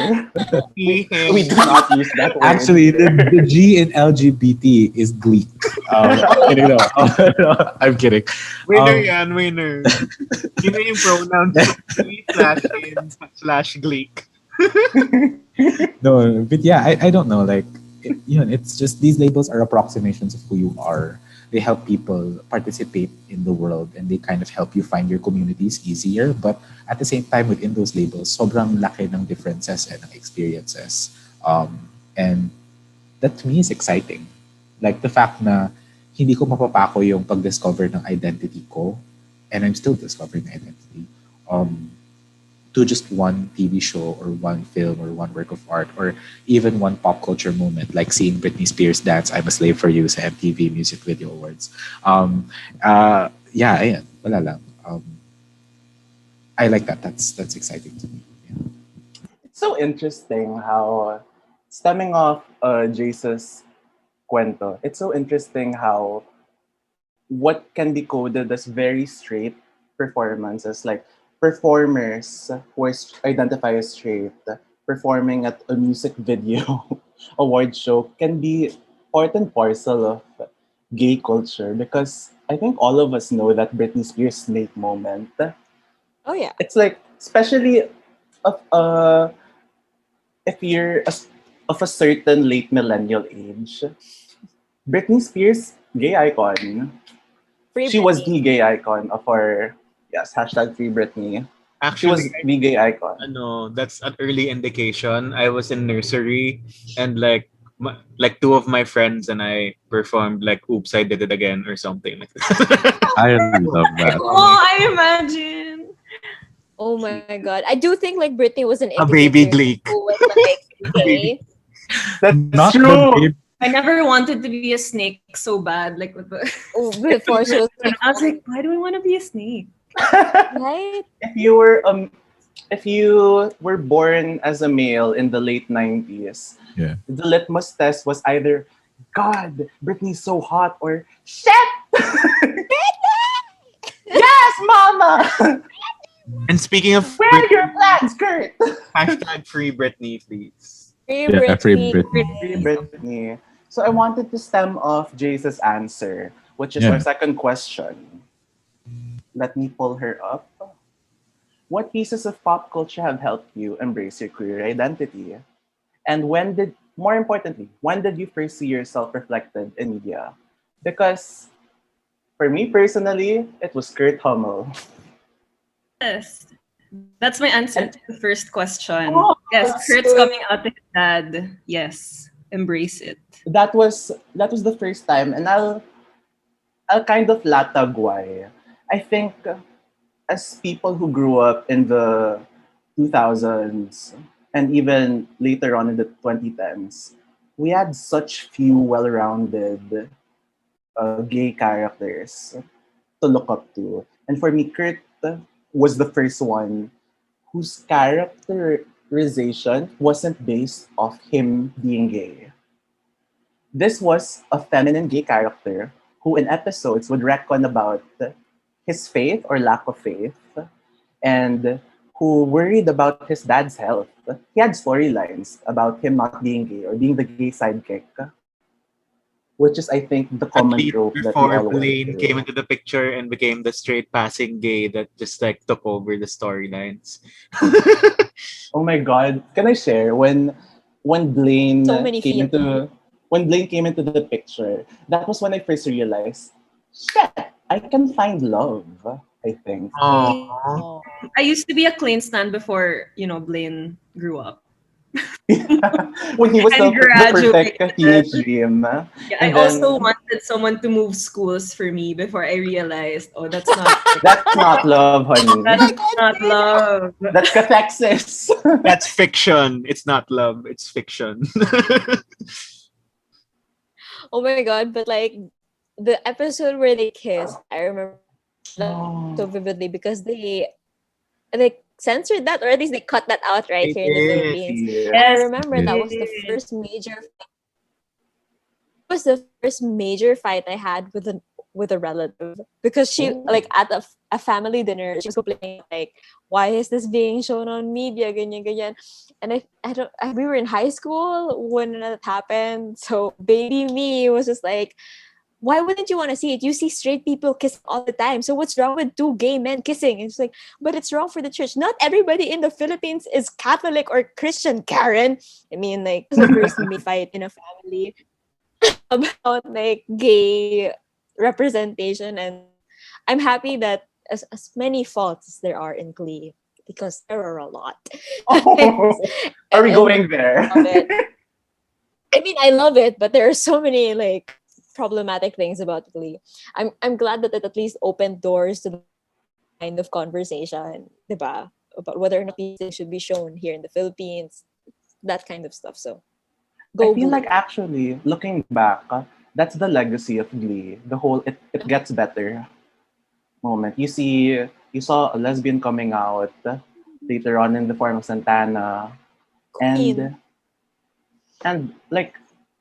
He, him. We do not use that word. Actually, the G in LGBT is gleek. Kidding, no. I'm kidding. Winner Um, yan, winner. Yun na yung pronouns. /in/gleek. No, but yeah, I don't know. Like, it's just these labels are approximations of who you are. They help people participate in the world and they kind of help you find your communities easier. But at the same time, within those labels, sobrang laki ng differences and ng experiences. And that to me is exciting. Like the fact na hindi ko mapapako yung pag-discover ng identity ko, and I'm still discovering identity, to just one TV show or one film or one work of art or even one pop culture moment, like seeing Britney Spears dance "I'm a Slave for You" sa MTV Music Video Awards. Yeah, ayan, wala lang. I like that. That's exciting to me. Yeah. It's so interesting how, stemming off Jace's cuento, it's so interesting how what can be coded as very straight performances, like performers who identify as straight performing at a music video award show can be part and parcel of gay culture, because I think all of us know that Britney Spears snake moment. Oh yeah. It's like, especially if you're of a certain late millennial age, Britney Spears, gay icon. Free She was Britney. the gay icon of our, yes, hashtag Free Britney. She was Actually, the gay icon. that's an early indication. I was in nursery and like two of my friends and I performed like "Oops, I Did It Again" or something like that. I love that. Oh, I imagine. Oh my God. I do think like Britney was an A baby indicator Gleek. who was like gay. That's Not true. the babe. I never wanted to be a snake so bad. Like with the, Before she was like, I was like, why do I want to be a snake? right? If you were born as a male in the late 90s, Yeah. the litmus test was either, God, Britney's so hot, or shit! Yes, mama! And speaking of Wear your plaid skirt! hashtag Free Britney, please. Free Yeah, Britney. Free Britney. Free Britney. So I wanted to stem off Jace's answer, which is Yeah. our second question. Let me pull her up. What pieces of pop culture have helped you embrace your queer identity? And more importantly, when did you first see yourself reflected in media? Because for me personally, it was Kurt Hummel. Yes. That's my answer to the first question. Oh, Yes, that's Kurt's good. coming out to his dad. Yes. Embrace it. That was the first time, and I'll kind of latag why. I think as people who grew up in the 2000s and even later on in the 2010s, we had such few well-rounded gay characters to look up to. And for me, Kurt was the first one whose character characterization wasn't based off him being gay. This was a feminine gay character who in episodes would reckon about his faith or lack of faith and who worried about his dad's health. He had storylines about him not being gay or being the gay sidekick, which is, I think, the At common least trope that we before all went Blaine came through. into the picture and became the straight passing gay that just like took over the storylines. Oh my God! Can I share when Blaine So many came feelings. into when Blaine came into the picture? That was when I first realized, shit, I can find love. I think. Aww. Oh. I used to be a Klein stan before, Blaine grew up. When he was And the perfect graduated. teenage dream, Yeah, I and also then wanted someone to move schools for me before I realized, oh, that's not that's not love, honey. that's not love. That's cathexis. That's fiction. It's not love. It's fiction. Oh my god, but like the episode where they kiss, I remember that so vividly because they censored that, or at least they cut that out right They here in the did. Philippines. I Yes. remember Yeah. that was the first major fight I had with a relative because she like at a family dinner she was complaining like, why is this being shown on media, ganyan ganyan, and we were in high school when that happened, so baby me was just like, why wouldn't you want to see it? You see straight people kissing all the time. So what's wrong with two gay men kissing? It's like, but it's wrong for the church. Not everybody in the Philippines is Catholic or Christian, Karen. I mean, like, it's the first fight in a family about like gay representation, and I'm happy that as many faults as there are in Glee, because there are a lot. Oh, are we And going there? love it. I mean, I love it, but there are so many like problematic things about Glee. I'm glad that it at least opened doors to the kind of conversation, diba? About whether or not these things should be shown here in the Philippines, that kind of stuff. So, I go feel Glee. like actually, looking back, that's the legacy of Glee. The whole it gets better moment. You saw a lesbian coming out later on in the form of Santana, Queen. and like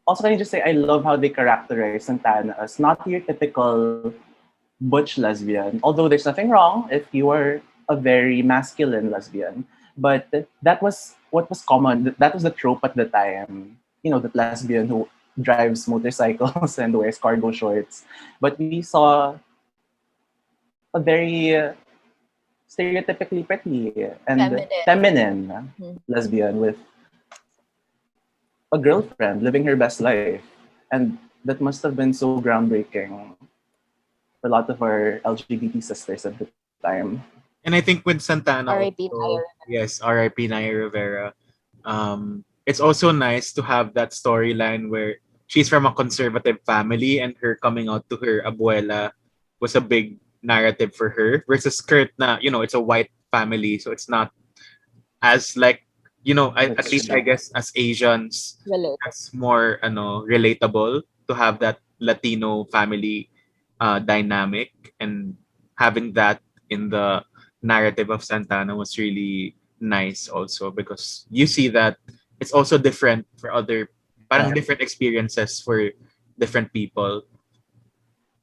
also can I just say I love how they characterize Santana as not your typical butch lesbian. Although there's nothing wrong if you are a very masculine lesbian, but that was what was common. That was the trope at the time. You know, the lesbian who drives motorcycles and wears cargo shorts. But we saw a very stereotypically pretty and feminine Mhm. lesbian with a girlfriend living her best life. And that must have been so groundbreaking for a lot of our LGBT sisters at the time. And I think with Santana R.I.P. also, Naya. yes, R.I.P. Naya Rivera. It's also nice to have that storyline where she's from a conservative family and her coming out to her abuela was a big narrative for her versus Kurt na, it's a white family, so it's not as like, at least I guess as Asians, Relate. that's more relatable to have that Latino family dynamic, and having that in the narrative of Santana was really nice also because you see that it's also different for other parang Yeah. different experiences for different people.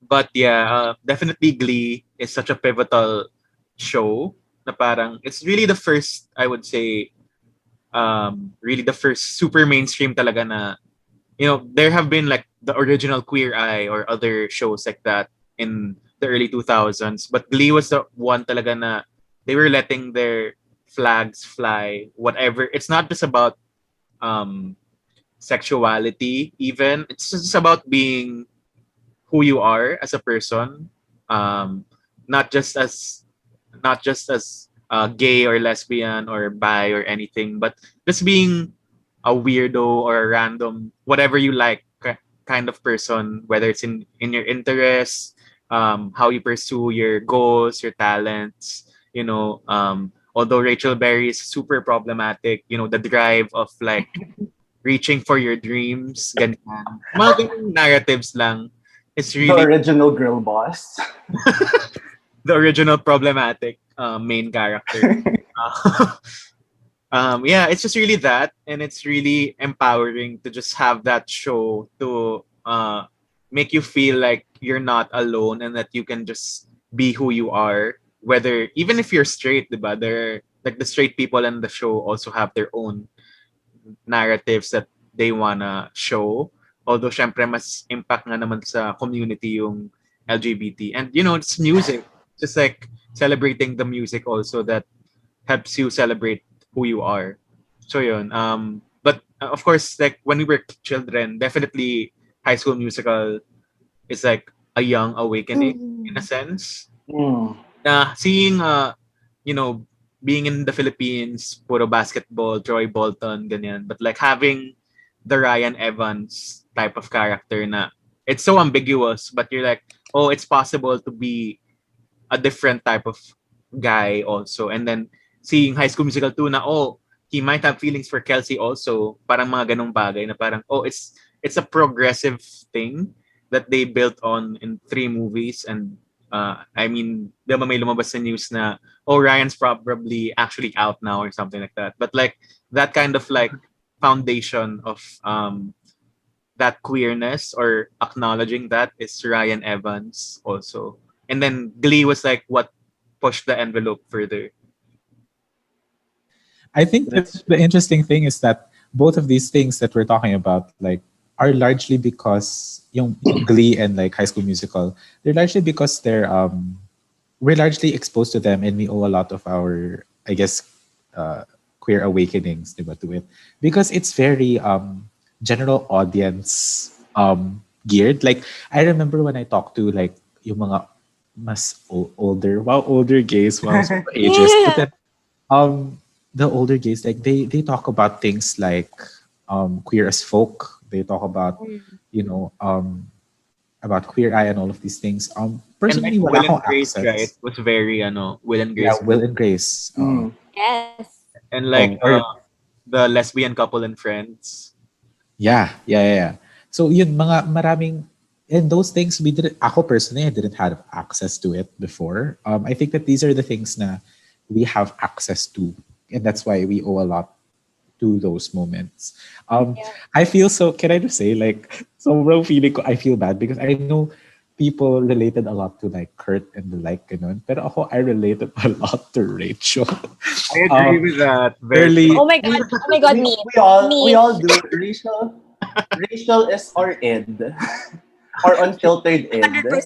But yeah, definitely Glee is such a pivotal show na parang it's really the first, I would say, really the first super mainstream talaga na, there have been like the original Queer Eye or other shows like that in the early 2000s, but Glee was the one talaga na they were letting their flags fly, whatever. It's not just about sexuality even. It's just about being who you are as a person, um, not just as gay or lesbian or bi or anything, but just being a weirdo or a random whatever you like kind of person, whether it's in your interests, how you pursue your goals, your talents. Although Rachel Berry is super problematic, the drive of like reaching for your dreams, ganyan. Mga ganyan narratives lang. It's The really original girl boss. the original problematic main character. Uh, Yeah, it's just really that, and it's really empowering to just have that show to make you feel like you're not alone and that you can just be who you are. Whether even if you're straight, diba? They're like the straight people in the show also have their own narratives that they wanna show. Although syempre mas impact nga naman sa community yung LGBT. And it's music. Just like celebrating the music also that helps you celebrate who you are. So yun. But of course, like when we were children, definitely High School Musical is like a young awakening in a sense. Mm. Seeing you know, being in the Philippines, puro basketball, Troy Bolton, ganyan. But like having the Ryan Evans type of character na it's so ambiguous, but you're like, oh, it's possible to be a different type of guy also. And then seeing High School Musical 2 na, oh, he might have feelings for Kelsey also. Parang mga ganong bagay na parang, oh, it's a progressive thing that they built on in 3 movies. And I mean, diba may lumabas sa news na, oh, Ryan's probably actually out now or something like that. But like that kind of like foundation of that queerness or acknowledging that is Ryan Evans also. And then Glee was like what pushed the envelope further. I think the interesting thing is that both of these things that we're talking about, like, are largely because yung Glee and like High School Musical, they're largely because we're largely exposed to them, and we owe a lot of our, I guess, queer awakenings, diba, to it, because it's very general audience geared. Like I remember when I talked to like yung mga mas older gays, super ages, but then, the older gays, like they talk about things like queer as folk. They talk about about Queer Eye and all of these things. Personally, and like wala Will and akong Grace, access. right? Was very Will and Grace. Yeah, Will and Grace. Yes. And like the lesbian couple and Friends. Yeah. So yun, maraming, and those things ako personally, I didn't have access to it before. I think that these are the things na we have access to, and that's why we owe a lot to those moments. I feel so, can I just say, like, sobrang feeling ko, I feel bad because I know people related a lot to like Kurt and the like, ganun. Pero ako, I related a lot to Rachel. I agree with that. Oh my god, me. We all do. Rachel is our id. Or unfiltered id. 100%.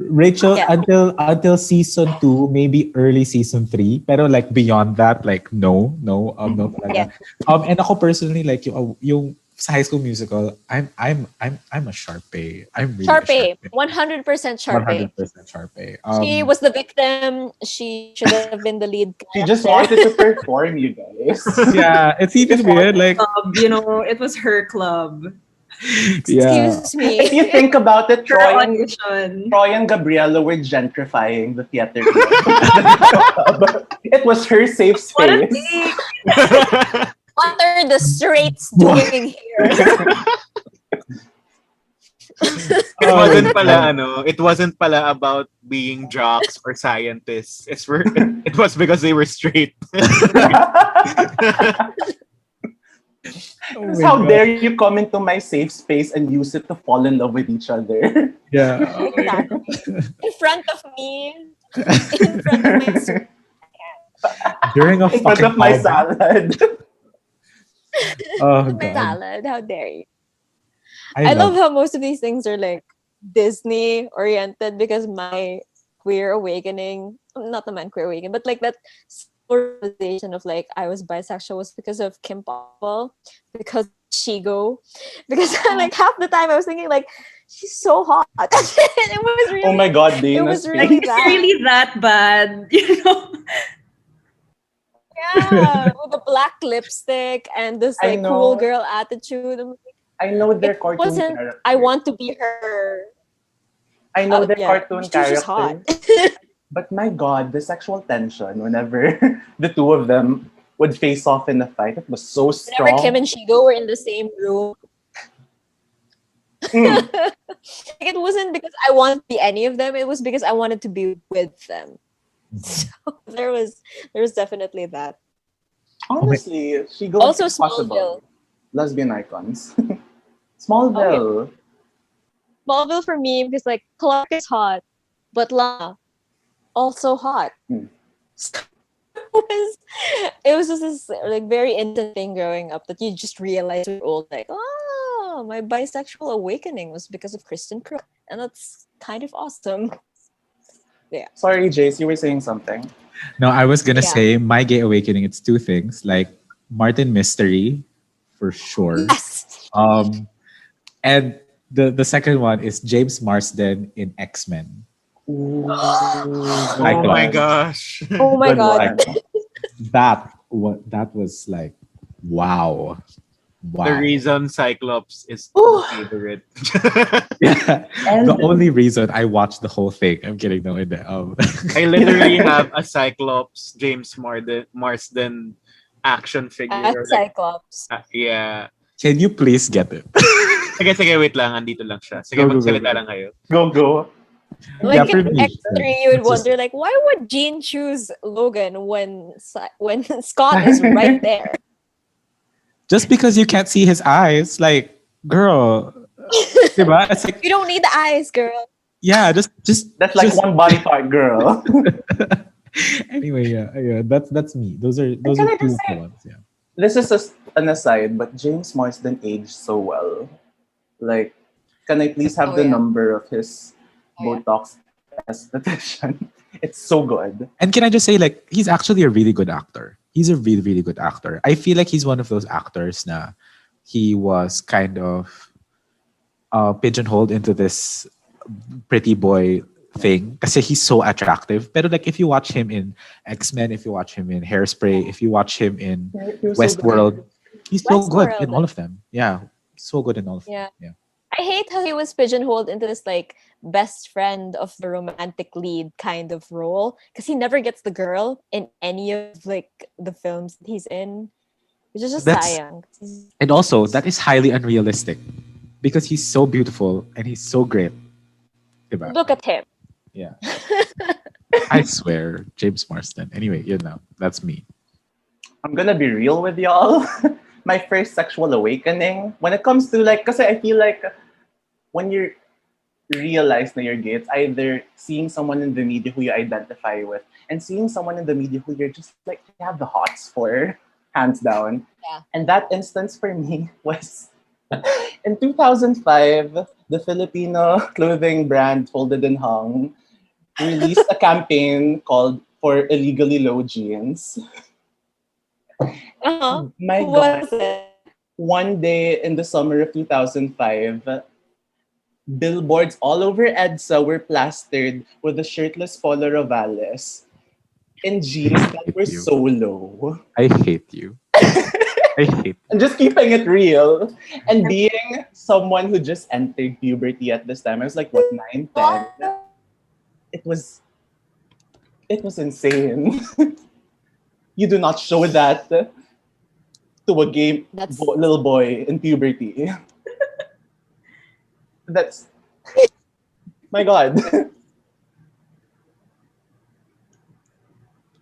Rachel, Yeah. until season 2, maybe early season 3, pero like beyond that, like no talaga. Yeah. And ako personally, like yung sa High School Musical, I'm a Sharpay. I'm really Sharpay. a 100% Sharpay. 100% Sharpay. She was the victim. She should have been the lead. She just wanted to perform, you guys. Yeah, it's even weird. Like, It was her club. yeah. Excuse me. If you think about it, Her Troy audition. and Gabriella were gentrifying the theater club. It was her safe What a space. thing. What are the straights doing here? It wasn't pala about being jocks or scientists. It was because they were straight. Because how dare you come into my safe space and use it to fall in love with each other? Yeah. Exactly. In front of me. In front of my During a In front of fucking my holiday. salad. Oh my god. salad. How dare you? I love how most of these things are like Disney oriented, because my queer awakening, not the man queer awakening, but like that realization of like I was bisexual was because of Kim Possible, because Shigo, because like half the time I was thinking like she's so hot. It was really, Oh my god, Dana. it was really It's that. really that bad, Yeah, with the black lipstick and this I like cool know. girl attitude. I'm like, I know their it cartoon wasn't. characters. I want to be her. I know their Yeah, cartoon she's characters. just hot. But my god, the sexual tension whenever the two of them would face off in a fight, it was so strong. Whenever Kim and Shigo were in the same room, like, it wasn't because I wanted to be any of them. It was because I wanted to be with them. So there was definitely that. Honestly, she goes Also possible. Smallville. Lesbian icons. Smallville. Smallville for me because like Clark is hot, but Lana also hot. Hmm. It was just this like very instant thing growing up that you just realize when you're old, like, oh, my bisexual awakening was because of Kristen Crook, and that's kind of awesome. Yeah. Sorry, Jace, you were saying something. No, I was gonna Yeah. say my gay awakening. It's two things, like Martin Mystery, for sure. Yes. And the second one is James Marsden in X-Men. Ooh, Oh Like my that. gosh. Oh my Good god. one. That was like wow. The reason Cyclops is Ooh. the favorite. Yeah. And The only reason I watched the whole thing. I'm kidding. No, I literally have a Cyclops James Marsden action figure. At Cyclops. Yeah. Can you please get it? Sige, wait lang. Andito lang siya. Sige, Go, go, magsalita go. lang kayo. go. Like Yeah, for in me, X3, you would it's just- wonder, like, why would Jean choose Logan when Scott is right there? Just because you can't see his eyes, like, girl, diba? It's like, You don't need the eyes, girl. yeah, just That's like just- one body part, girl. Anyway, yeah, that's me. Those are can I two just say- ones. Yeah. This is an aside, but James Marsden aged so well. Like, can I please have Oh, the yeah. number of his Oh, yeah. Botox esthetician? It's so good. And can I just say, like, he's actually a really good actor. He's a really, really good actor. I feel like he's one of those actors na he was kind of pigeonholed into this pretty boy thing kasi he's so attractive. Pero like, if you watch him in X-Men, if you watch him in Hairspray, if you watch him in He was so Westworld, he's so good Westworld. in all of them. Yeah, so good in all of them. Yeah. I hate how he was pigeonholed into this like best friend of the romantic lead kind of role because he never gets the girl in any of like the films that he's in, which is just That's- sayang. And also, that is highly unrealistic because he's so beautiful and he's so great. Diba? Look at him. Yeah. I swear, James Marsden. Anyway, that's me. I'm gonna be real with y'all. My first sexual awakening when it comes to like, because I feel like when you realize that you're gay, it's either seeing someone in the media who you identify with and seeing someone in the media who you're just like, you have the hots for, hands down. Yeah. And that instance for me was in 2005, the Filipino clothing brand Folded and Hung released a campaign called For Illegally Low Jeans. My Who God. was it? One day in the summer of 2005, billboards all over EDSA were plastered with the shirtless Paula Rovales in jeans that were You. so low. I hate you. I hate And just keeping it real. And being someone who just entered puberty at this time, I was like, what, 9, 10? It was insane. You do not show that to a gay That's- little boy in puberty. That's my God.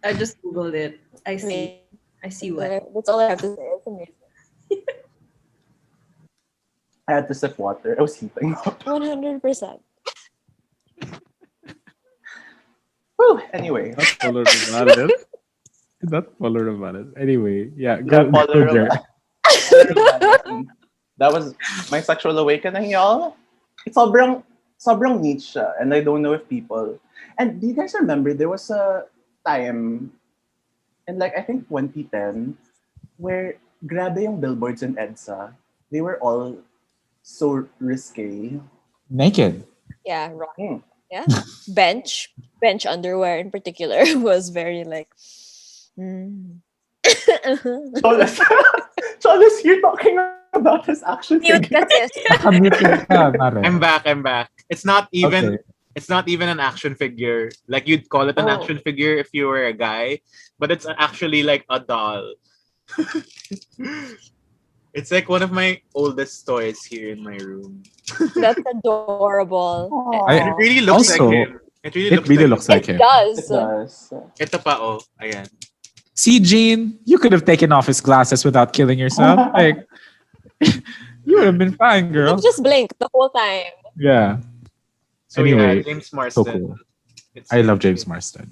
I just googled it. I see what. That's all I have to say. It's amazing. I had to sip water. I was heating up. 100%. Whew. Anyway, Not Paula Rovales. Anyway, yeah. that Go there. That was my sexual awakening, y'all. It's sobrang niche siya, and I don't know if people. And do you guys remember there was a time in like I think 2010 where grabe yung billboards in EDSA. They were all so risque. Naked. Yeah, wrong. Hmm. Yeah. Bench underwear in particular was very like. Cholos, you're talking about his action Cute figure. kasi. I'm back. It's not even Okay. it's not even an action figure. Like you'd call it an Oh. action figure if you were a guy, but it's actually like a doll. It's like one of my oldest toys here in my room. That's adorable. It really looks Also, like him. It really It looks really like looks like It him. does. It does. Ito pa, oh. Ayan. See, Jean, you could have taken off his glasses without killing yourself. Like, you would have been fine, You girl. just blink the whole time. Yeah. So Anyway, James so Marsden. cool. I love James Marsden.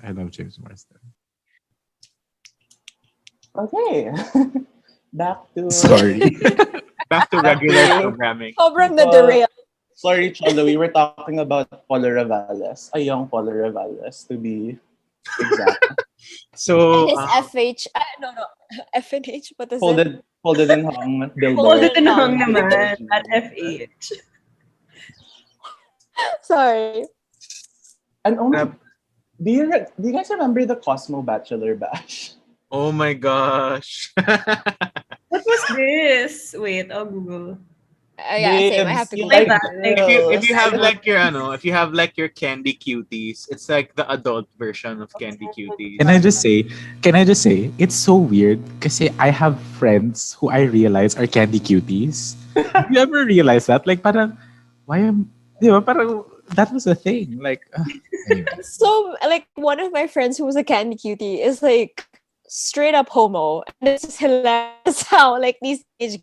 Okay. Back to... Sorry. Back to regular programming. Sobrang na-derail. Sorry, Cholo. We were talking about Paula Ravales. A young Paula Ravales, to be exact. So His FH, no, FNH, what is it? Folded and hung billboard. Folded and hung naman at FH. Sorry. And oh my, do you guys remember the Cosmo Bachelor Bash? oh my gosh. What was this? Wait, I'll Google. Yeah, same. I have to You go. like if you have girls. like your candy cuties, it's like the adult version of candy cuties. Can I just say, it's so weird because I have friends who I realize are candy cuties. Have you ever realized that? Like, parang, why am, di ba, parang, that was a thing. Like, anyway. So, like, one of my friends who was a candy cutie is like straight up homo. And this is hilarious how like these age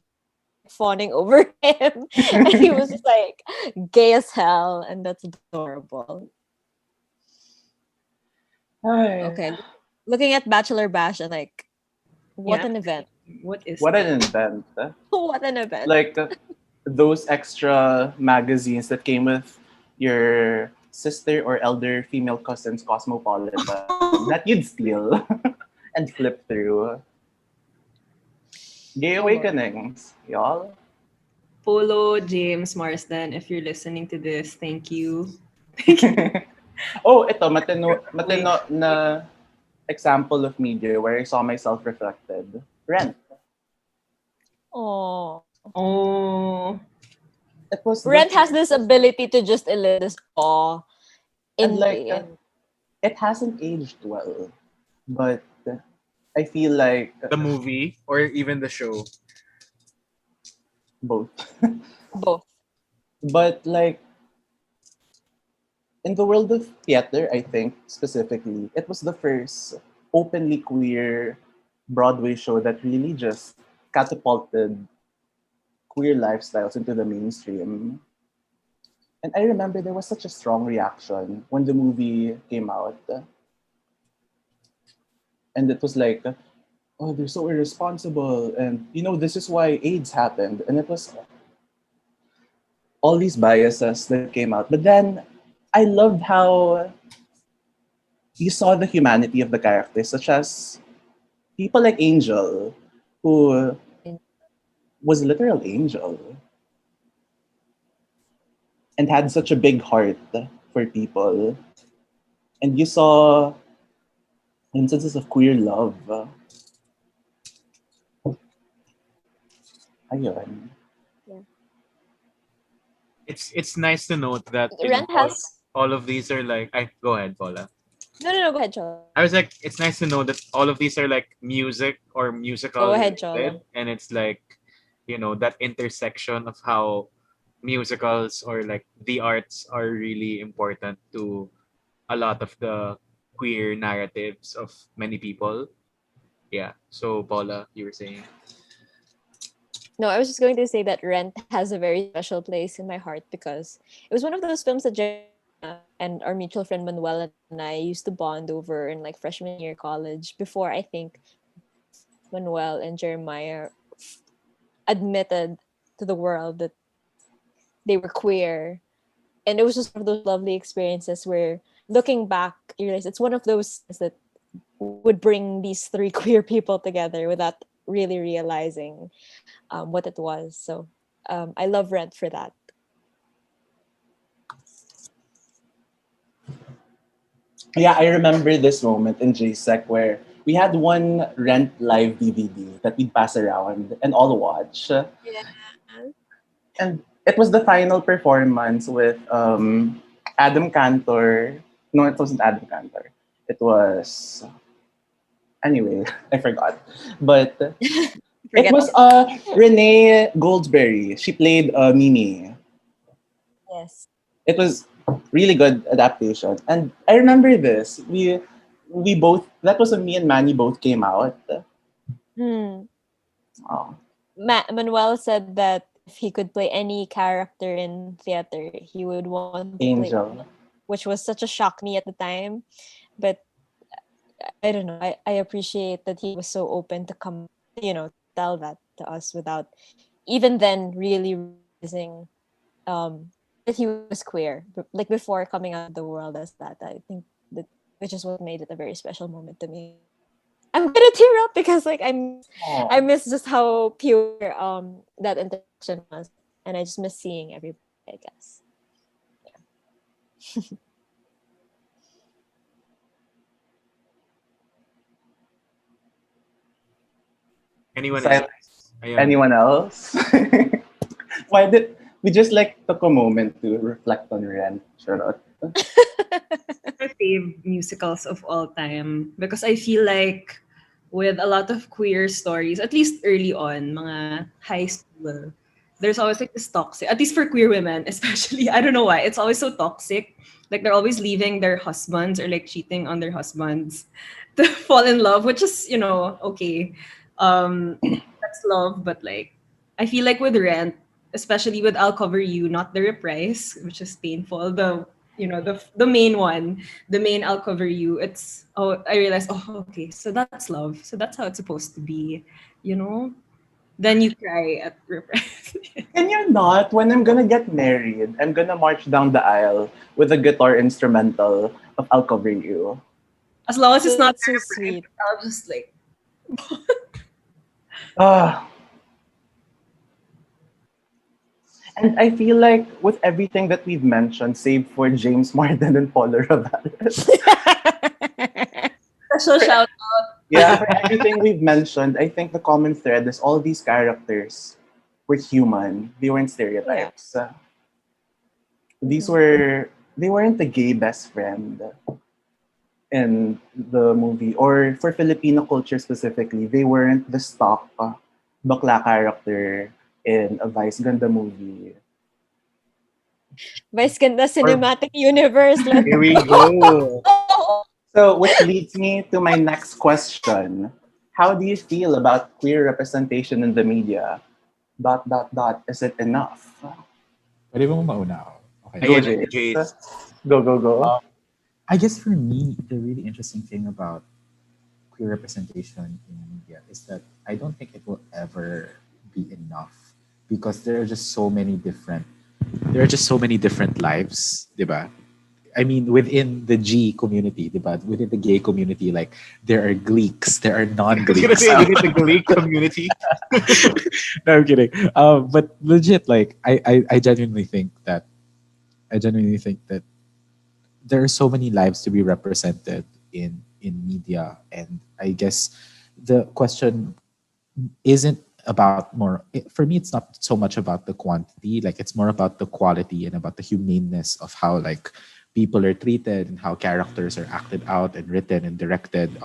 fawning over him. And he was just like gay as hell, and that's adorable. Okay. Looking at Bachelor Bash and like, what Yeah. an event. What is What that? an event. What an event. Like those extra magazines that came with your sister or elder female cousin's Cosmopolitan that you'd steal and flip through. Gay awakenings, y'all. Polo, James Marsden, if you're listening to this, thank you. Oh, ito, matino na example of media where I saw myself reflected. Rent. Oh. Oh. It was Rent has this ability to just elicit this awe and in like the it hasn't aged well, but I feel like The movie or even the show. both. both. But like in the world of theater, I think specifically, it was the first openly queer Broadway show that really just catapulted queer lifestyles into the mainstream. And I remember there was such a strong reaction when the movie came out. And it was like, oh, they're so irresponsible. And, this is why AIDS happened. And it was all these biases that came out. But then I loved how you saw the humanity of the characters, such as people like Angel, who was a literal angel and had such a big heart for people. And you saw instances of queer love. Ayun. It's nice to note that Rent has all of these are like go ahead, Paula. no, go ahead, Cholo. I was like, it's nice to know that all of these are like music or musical Go ahead, related, Cholo. and it's like, that intersection of how musicals or like the arts are really important to a lot of the queer narratives of many people. Yeah. So Paula, you were saying. No, I was just going to say that Rent has a very special place in my heart because it was one of those films that and our mutual friend Manuel and I used to bond over in like freshman year college before I think Manuel and Jeremiah admitted to the world that they were queer. And it was just one of those lovely experiences where looking back, you realize it's one of those things that would bring these three queer people together without really realizing what it was. So I love Rent for that. Yeah, I remember this moment in JSEC where we had one Rent live DVD that we'd pass around and all watch. Yeah. And it was the final performance with Adam Cantor. No, it wasn't Adam Cantor. It was... Anyway, I forgot. But it was Renee Goldsberry. She played Mimi. Yes. It was really good adaptation. And I remember this. We that was when me and Manny both came out. Hmm. Oh, Manuel said that if he could play any character in theater, he would want to play Olvina, Angel. which was such a shock me at the time. But I don't know. I appreciate that he was so open to come, to tell that to us without even then really realizing that he was queer, like before coming out of the world as that. I think that which is what made it a very special moment to me. I'm gonna tear up because like I Oh. miss just how pure that interaction was, and I just miss seeing everybody. I guess. Anyone else? Silence. Ayun. Anyone else? Why did we just like took a moment to reflect on Rent? Charlotte. My fave musicals of all time because I feel like with a lot of queer stories, at least early on, mga high school, there's always like this toxic, at least for queer women, especially. I don't know why. It's always so toxic. Like they're always leaving their husbands or like cheating on their husbands to fall in love, which is, okay. That's love, but like I feel like with Rent, especially with I'll Cover You, not the reprise, which is painful. The main one, the main I'll Cover You. It's I realized, okay, so that's love. So that's how it's supposed to be, you know. Then you cry at reprise. Can you not? When I'm gonna get married, I'm gonna march down the aisle with a guitar instrumental of I'll Cover You. As long as it's not That's so the reprise, sweet. I'll just like Ah. And I feel like with everything that we've mentioned, save for James Martin and Paula Ravales, special shout. yeah, for everything we've mentioned, I think the common thread is all these characters were human. They weren't stereotypes. These were they weren't the gay best friend in the movie, or for Filipino culture specifically, they weren't the stock bakla character in a Vice Ganda movie. Vice Ganda Cinematic Universe. Let's Here we go. So, which leads me to my next question. How do you feel about queer representation in the media? Dot, dot, dot. Is it enough? Pwede mo mauna ako? Okay. Go, Ayan, Jace. Jace. Go. I guess for me, the really interesting thing about queer representation in media is that I don't think it will ever be enough because there are just so many different lives, diba? I mean, within the G community, diba? Within the gay community, like there are gleeks, there are I was gonna non-gleeks. say within the Glee community. No, I'm kidding. But legit, like I genuinely think that there are so many lives to be represented in media, and I guess the question isn't about for me, it's not so much about the quantity, like it's more about the quality and about the humaneness of how like people are treated and how characters are acted out and written and directed.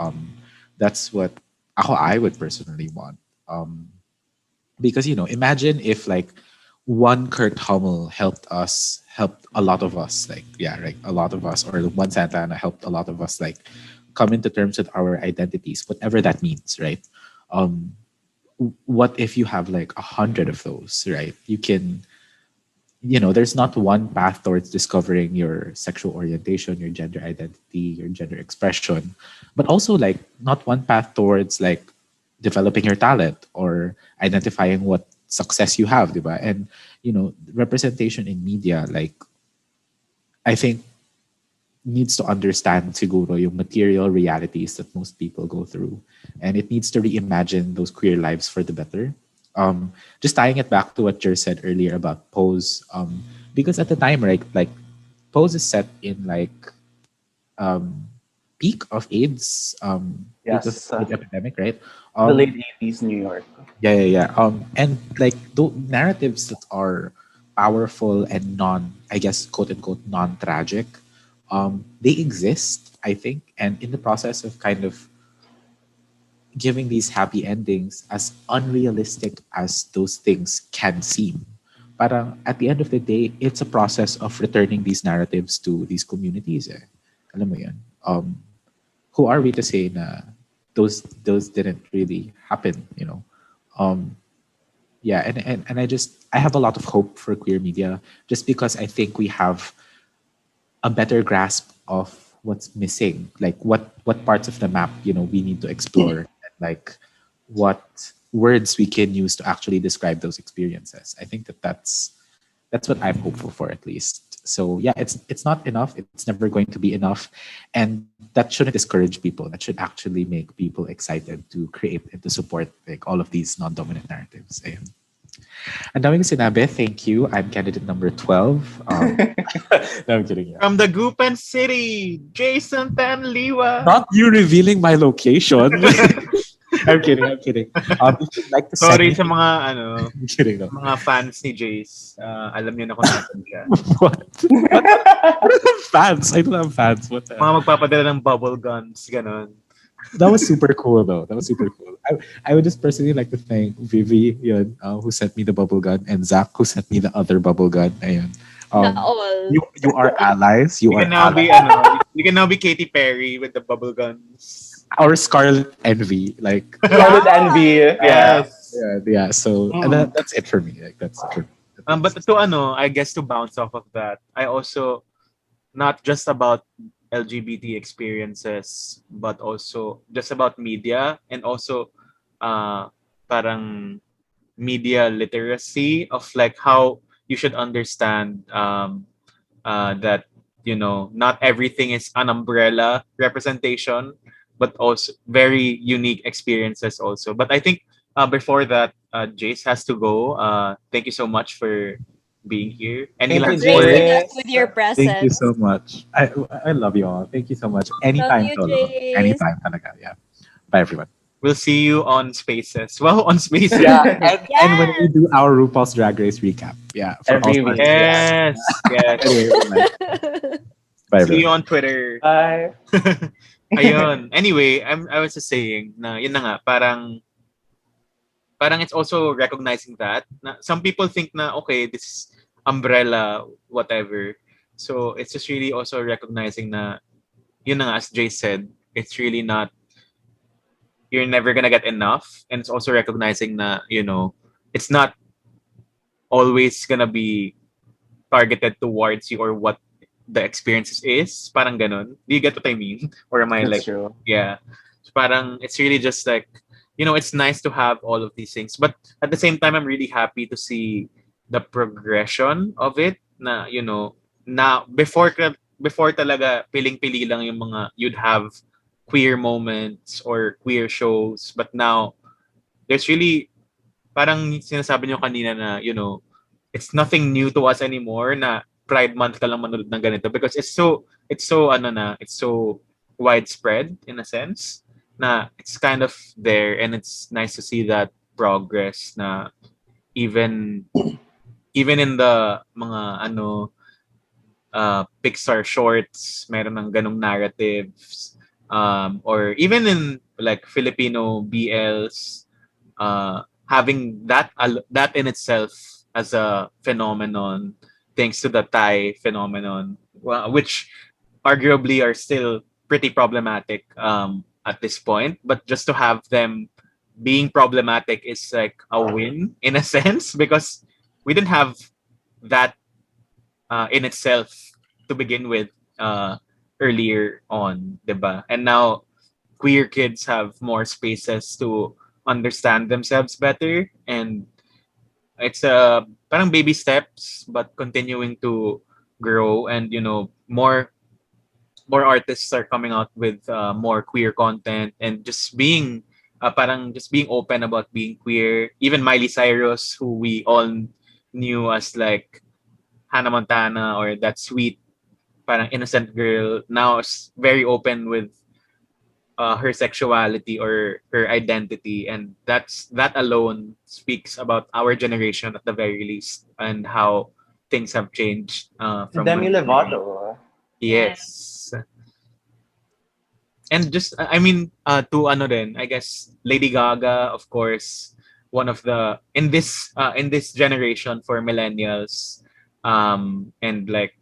That's what I would personally want. Because imagine if like one Kurt Hummel helped a lot of us, like yeah, right, a lot of us, or one Santana helped a lot of us like come into terms with our identities, whatever that means, right? um what if you have like 100 of those, right? You can, there's not one path towards discovering your sexual orientation, your gender identity, your gender expression, but also like not one path towards like developing your talent or identifying what success you have, diba? And representation in media, like I think needs to understand siguro yung material realities that most people go through, and it needs to reimagine those queer lives for the better. Just tying it back to what Jer said earlier about Pose, because at the time, right, like Pose is set in like um, peak of AIDS, peak of Yes. AIDS epidemic, right? The late 80s New York. Yeah. And like the narratives that are powerful and I guess, quote unquote, non-tragic, they exist, I think, and in the process of kind of giving these happy endings, as unrealistic as those things can seem, parang at the end of the day, it's a process of returning these narratives to these communities. Eh. Alam mo yun? who are we to say na those didn't really happen, you know? Yeah, and I have a lot of hope for queer media just because I think we have a better grasp of what's missing, like what parts of the map, you know, we need to explore, and like what words we can use to actually describe those experiences. I think that's what I'm hopeful for, at least. So yeah, it's not enough. It's never going to be enough, and that shouldn't discourage people. That should actually make people excited to create and to support like all of these non-dominant narratives. Ayun. Ang daming sinabi. Thank you. I'm candidate number 12. No, I'm kidding. Yeah. From the Gupan City, Jason Tan Liwag. Not you revealing my location. I'm kidding. If you'd like to Sorry send sa me- mga I'm kidding. No. mga fans ni Jace. Alam niyo na kung nasan siya. What? I don't have fans. I don't have fans. What the hell? Mga magpapadala ng bubble guns, ganon. That was super cool, though. That was super cool. I would just personally like to thank Vivi, yun, who sent me the bubble gun, and Zach, who sent me the other bubble gun. Ayun. Not all. You are allies. You You are can now be allies. you can now be Katy Perry with the bubble guns. Our Scarlet Envy. Like, Scarlet Envy. Yes. yeah. So and that's it for me. Like, that's it for me. But to I guess to bounce off of that, I also not just about LGBT experiences, but also just about media and also parang media literacy of like how you should understand that, you know, not everything is an umbrella representation, but also very unique experiences also. But I think before that, Jace has to go. Thank you so much for being here. Any Thank last you, words? Jace. Us with your presence. Thank you so much. I love you all. Thank you so much. Anytime, you, Cholo. Jace. Anytime, talaga. Yeah. Bye, everyone. We'll see you on Spaces. Well, on Spaces. Yeah, and when we do our RuPaul's Drag Race recap. Yeah. For Every All-Stars. week. Yes. Yes. Anyway, bye, See you everyone. on Twitter. Bye. Ayun. Anyway, I was just saying na yun na nga, parang it's also recognizing that na some people think na okay, this umbrella whatever. So it's just really also recognizing na yun na nga, as Jay said, it's really not, you're never gonna get enough, and it's also recognizing na, you know, it's not always gonna be targeted towards you or what the experience is. Parang ganon. Do you get what I mean? Or am I That's like, true. yeah. So parang it's really just like, you know, it's nice to have all of these things. But at the same time, I'm really happy to see the progression of it na, you know, na before talaga piling-pili lang yung mga you'd have queer moments or queer shows, but now there's really parang sinasabi nyo kanina na, you know, it's nothing new to us anymore na Pride Month ka lang manood ng ganito because it's so widespread in a sense na it's kind of there, and it's nice to see that progress na even in the mga Pixar shorts meron ng ganong narratives, or even in like Filipino BLs, having that in itself as a phenomenon, thanks to the Thai phenomenon, which arguably are still pretty problematic at this point, but just to have them being problematic is like a win in a sense, because we didn't have that in itself to begin with earlier on, diba? And now queer kids have more spaces to understand themselves better, and it's parang baby steps but continuing to grow, and you know, more artists are coming out with more queer content, and just being open about being queer. Even Miley Cyrus, who we all knew as like Hannah Montana or that sweet parang innocent girl, now is very open with her sexuality or her identity, and that alone speaks about our generation at the very least, and how things have changed from Demi Lovato. yes. And just I mean to ano din, I guess Lady Gaga, of course, one of the in this generation for millennials, and like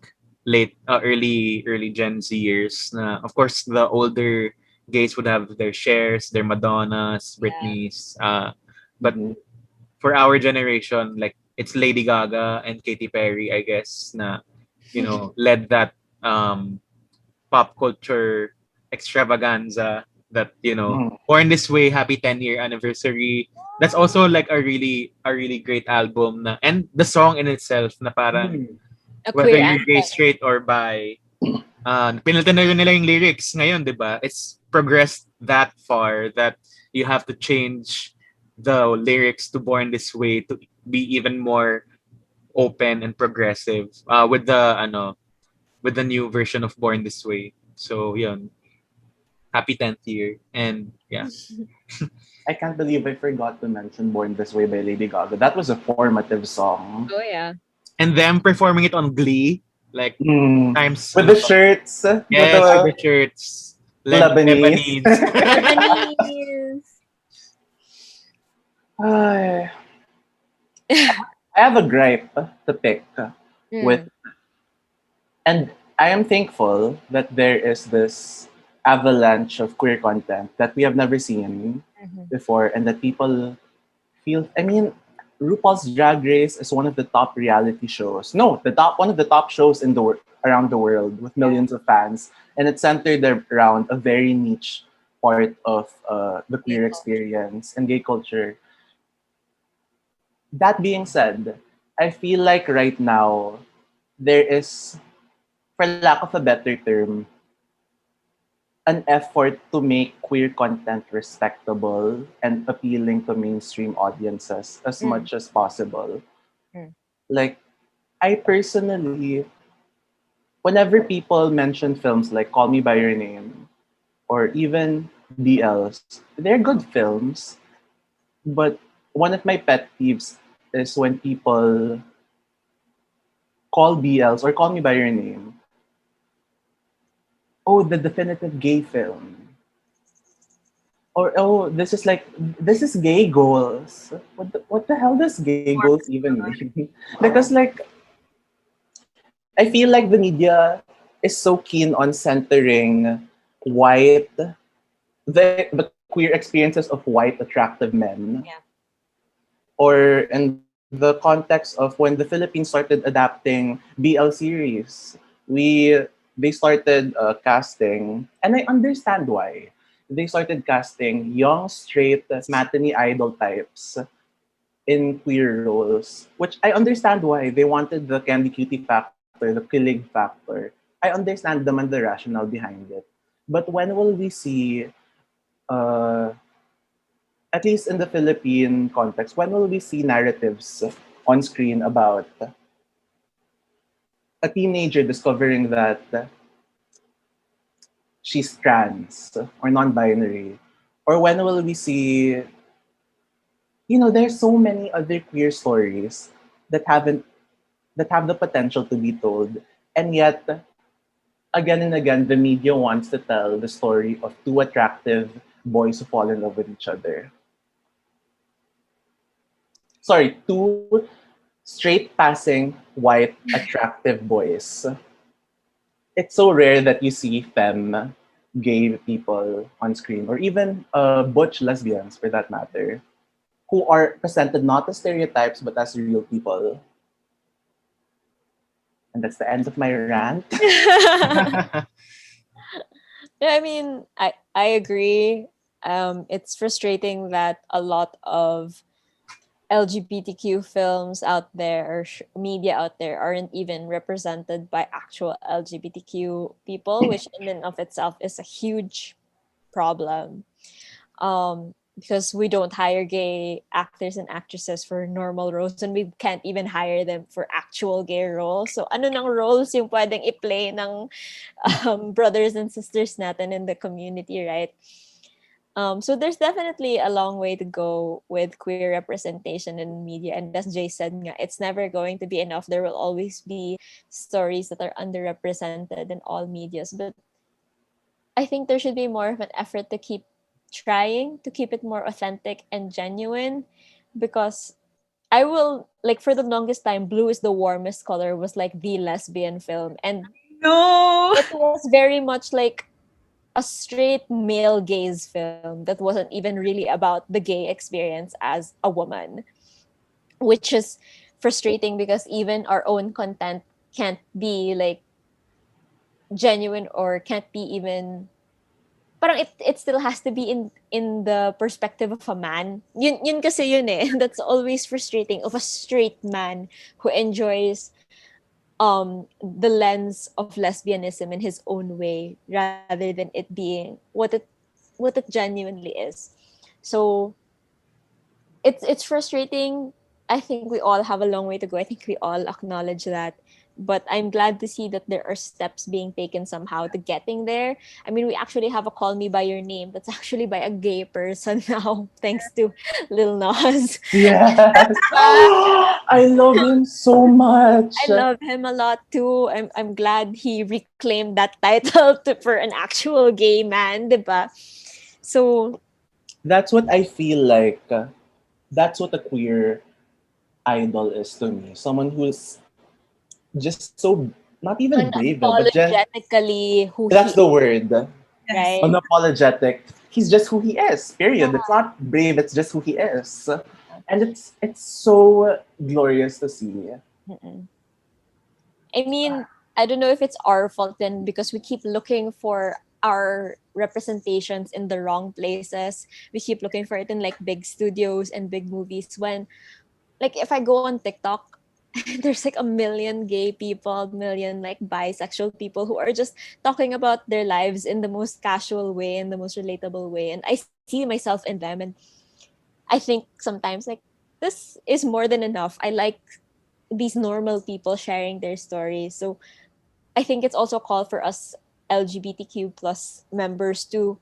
early Gen Z years na, of course, the older gays would have their Chers, their Madonnas, Yeah. Britneys. But Mhm. for our generation, like it's Lady Gaga and Katy Perry, I guess, na led that um pop culture extravaganza that Mhm. Born This Way, happy 10-year anniversary. That's also like a really great album na, and the song in itself na parang Mhm. A whether queer you're gay, anthem. straight, or bi, pinalitan na rin nila yung lyrics ngayon, di ba? It's progressed that far that you have to change the lyrics to Born This Way to be even more open and progressive with the new version of Born This Way. So yun, happy 10th year, and yeah. I can't believe I forgot to mention Born This Way by Lady Gaga. That was a formative song. Oh yeah. And them performing it on Glee, like Mm. times With the shirts, with yes, with the the shirts, Lebanese. Lebanese. Lebanese. Ay, I have a gripe to pick with, Mm. and I am thankful that there is this avalanche of queer content that we have never seen Mhm. before, and that people feel. I mean, RuPaul's Drag Race is one of the top reality shows. No, the top one of the top shows in around the world with millions of fans, and it's centered around a very niche part of the Gay queer culture. experience and gay culture. That being said, I feel like right now there is, for lack of a better term, an effort to make queer content respectable and appealing to mainstream audiences as Mm. much as possible. Mm. Like, I personally, whenever people mention films like Call Me By Your Name or even BLs, they're good films, but one of my pet peeves is when people call BLs or Call Me By Your Name, oh, the definitive gay film. Or oh, this is gay goals. What the hell does gay goals even mean? Because like I feel like the media is so keen on centering white the queer experiences of white attractive men, Yeah. or in the context of when the Philippines started adapting BL series, we they started casting, and I understand why. They started casting young, straight, matinee idol types in queer roles, which I understand why. They wanted the candy cutie factor, the kilig factor. I understand them and the rationale behind it. But when will we see, uh, at least in the Philippine context, when will we see narratives on screen about a teenager discovering that she's trans or non-binary? Or when will we see, there's so many other queer stories that haven't that have the potential to be told, and yet again and again the media wants to tell the story of two attractive boys who fall in love with each other. Sorry, two straight passing white attractive boys. It's so rare that you see femme gay people on screen, or even butch lesbians for that matter, who are presented not as stereotypes but as real people. And that's the end of my rant. Yeah, I mean, I agree. It's frustrating that a lot of LGBTQ films out there or media out there aren't even represented by actual LGBTQ people, which in and of itself is a huge problem. Because we don't hire gay actors and actresses for normal roles, and we can't even hire them for actual gay roles. So ano nang roles yung pwedeng i-play ng brothers and sisters natin in the community, right? So there's definitely a long way to go with queer representation in media. And as Jay said, nga, it's never going to be enough. There will always be stories that are underrepresented in all medias. But I think there should be more of an effort to keep trying to keep it more authentic and genuine, because I will, like, for the longest time, Blue is the Warmest Color was like the lesbian film, and No. it was very much like a straight male gaze film that wasn't even really about the gay experience as a woman, which is frustrating because even our own content can't be like genuine or can't be even parang it still has to be in the perspective of a man. Yun kasi yun eh. That's always frustrating of a straight man who enjoys the lens of lesbianism in his own way rather than it being what it genuinely is. So it's frustrating. I think we all have a long way to go. I think we all acknowledge that. But I'm glad to see that there are steps being taken somehow to getting there. I mean, we actually have a Call Me By Your Name that's actually by a gay person now, thanks to Lil Nas. Yes. I love him so much. I love him a lot too. I'm glad he reclaimed that title for an actual gay man, diba? So That's what I feel like. That's what a queer idol is to me. Someone who's just so not even brave, but just unapologetically who that's he the word. right? Unapologetic. He's just who he is. Period. It's not brave. It's just who he is, and it's so glorious to see. Mm-mm. I mean, I don't know if it's our fault then because we keep looking for our representations in the wrong places. We keep looking for it in like big studios and big movies when like if I go on TikTok, there's like a million gay people, million like bisexual people who are just talking about their lives in the most casual way, in the most relatable way. And I see myself in them and I think sometimes like this is more than enough. I like these normal people sharing their stories. So I think it's also a call for us LGBTQ plus members to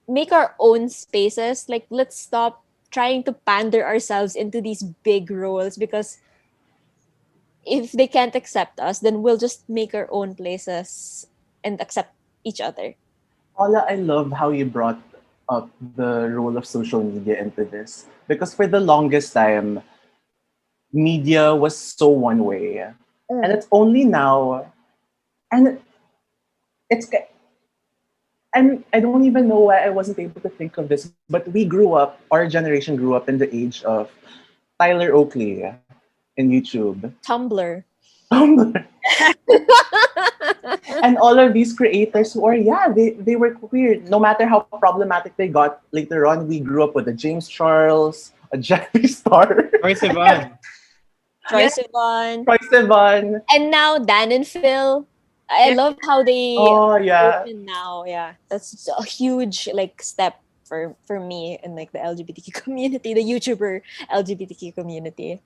make our own spaces. Like let's stop trying to pander ourselves into these big roles because if they can't accept us, then we'll just make our own places and accept each other. Paula, I love how you brought up the role of social media into this because for the longest time, media was so one way, and it's only now, and it's and I don't even know why I wasn't able to think of this, but we grew up, our generation grew up in the age of Tyler Oakley in YouTube. Tumblr. And all of these creators who are, they were queer. No matter how problematic they got later on, we grew up with a James Charles, a Jeffree Star. Troye Sivan. Troye Sivan. Troye Sivan. And now Dan and Phil. I love how they open now. Yeah. That's a huge like step for me in like the LGBTQ community, the YouTuber LGBTQ community.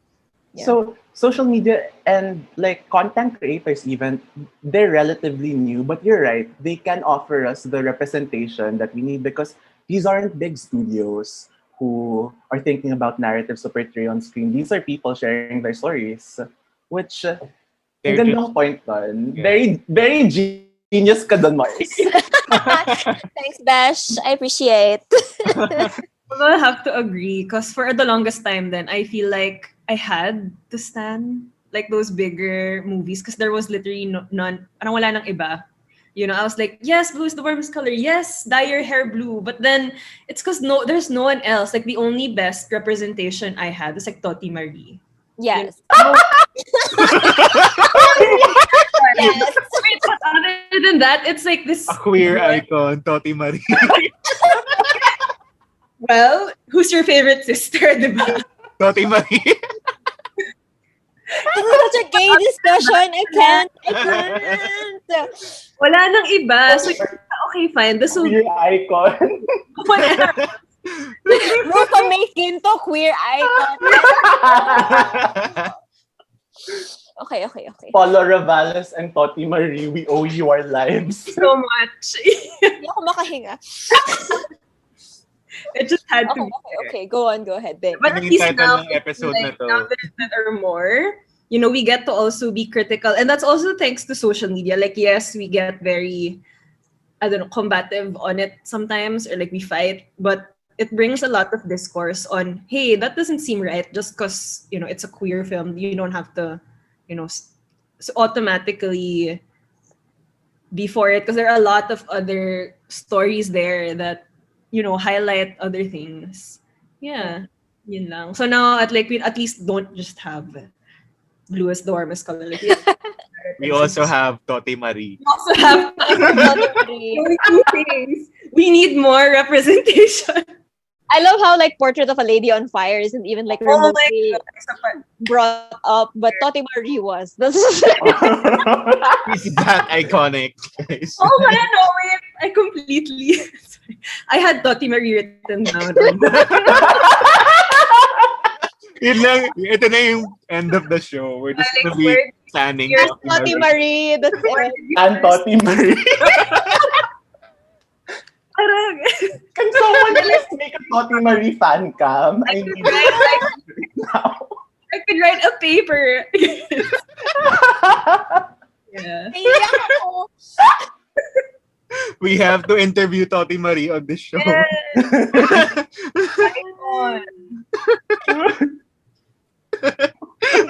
Yeah. So social media and like content creators even, they're relatively new, but you're right, they can offer us the representation that we need because these aren't big studios who are thinking about narratives to portray on screen. These are people sharing their stories, which ang gandang point dun. Yeah. Very genius ka dun, Mars. Thanks, Bash. I appreciate. I have to agree because for the longest time then, I feel like I had to stand like those bigger movies because there was literally none, parang wala nang iba. You know, I was like, yes, blue is the warmest color. Yes, dye your hair blue. But then it's because there's no one else. Like the only best representation I had was like Toti Marie. Yes. Yes. But other than that, it's like this A queer icon, Toti Marie. Well, who's your favorite sister, diba? Toti Marie. It's such a gay discussion. I can't. Wala nang iba. So, okay, fine. This will Queer icon. whatever. Rupa May Quinto, queer icon. Okay. Paula Ravales and Toti Marie, we owe you our lives. So much. Hindi ako makahinga. It just had to be. Okay. Go ahead, babe. But at Yung least title now, ng episode na to. now there's that or more, you know, we get to also be critical. And that's also thanks to social media. Like, yes, we get very, I don't know, combative on it sometimes, or like we fight, but it brings a lot of discourse on, hey, that doesn't seem right just because, you know, it's a queer film. You don't have to, you know, automatically be for it because there are a lot of other stories there that, highlight other things. Yeah, yun lang. So now, we at least don't just have Bluest Dormes color. Like, We also have Tote Marie. we also have only two things. We need more representation. I love how like Portrait of a Lady on Fire isn't even like Oh my remotely God. brought up, but Tote Marie was. That's Is that iconic, guys? Oh my no, wait. I completely sorry. I had Toti Marie written down. Yun lang, ito na yung end of the show. We're just gonna be planning Here's Tote Marie. That's it. And Toti Marie. Parang, Can someone please make a Toti Marie fan cam? I need it now. I could write a paper. Yeah. We have to interview Tote Marie on this show.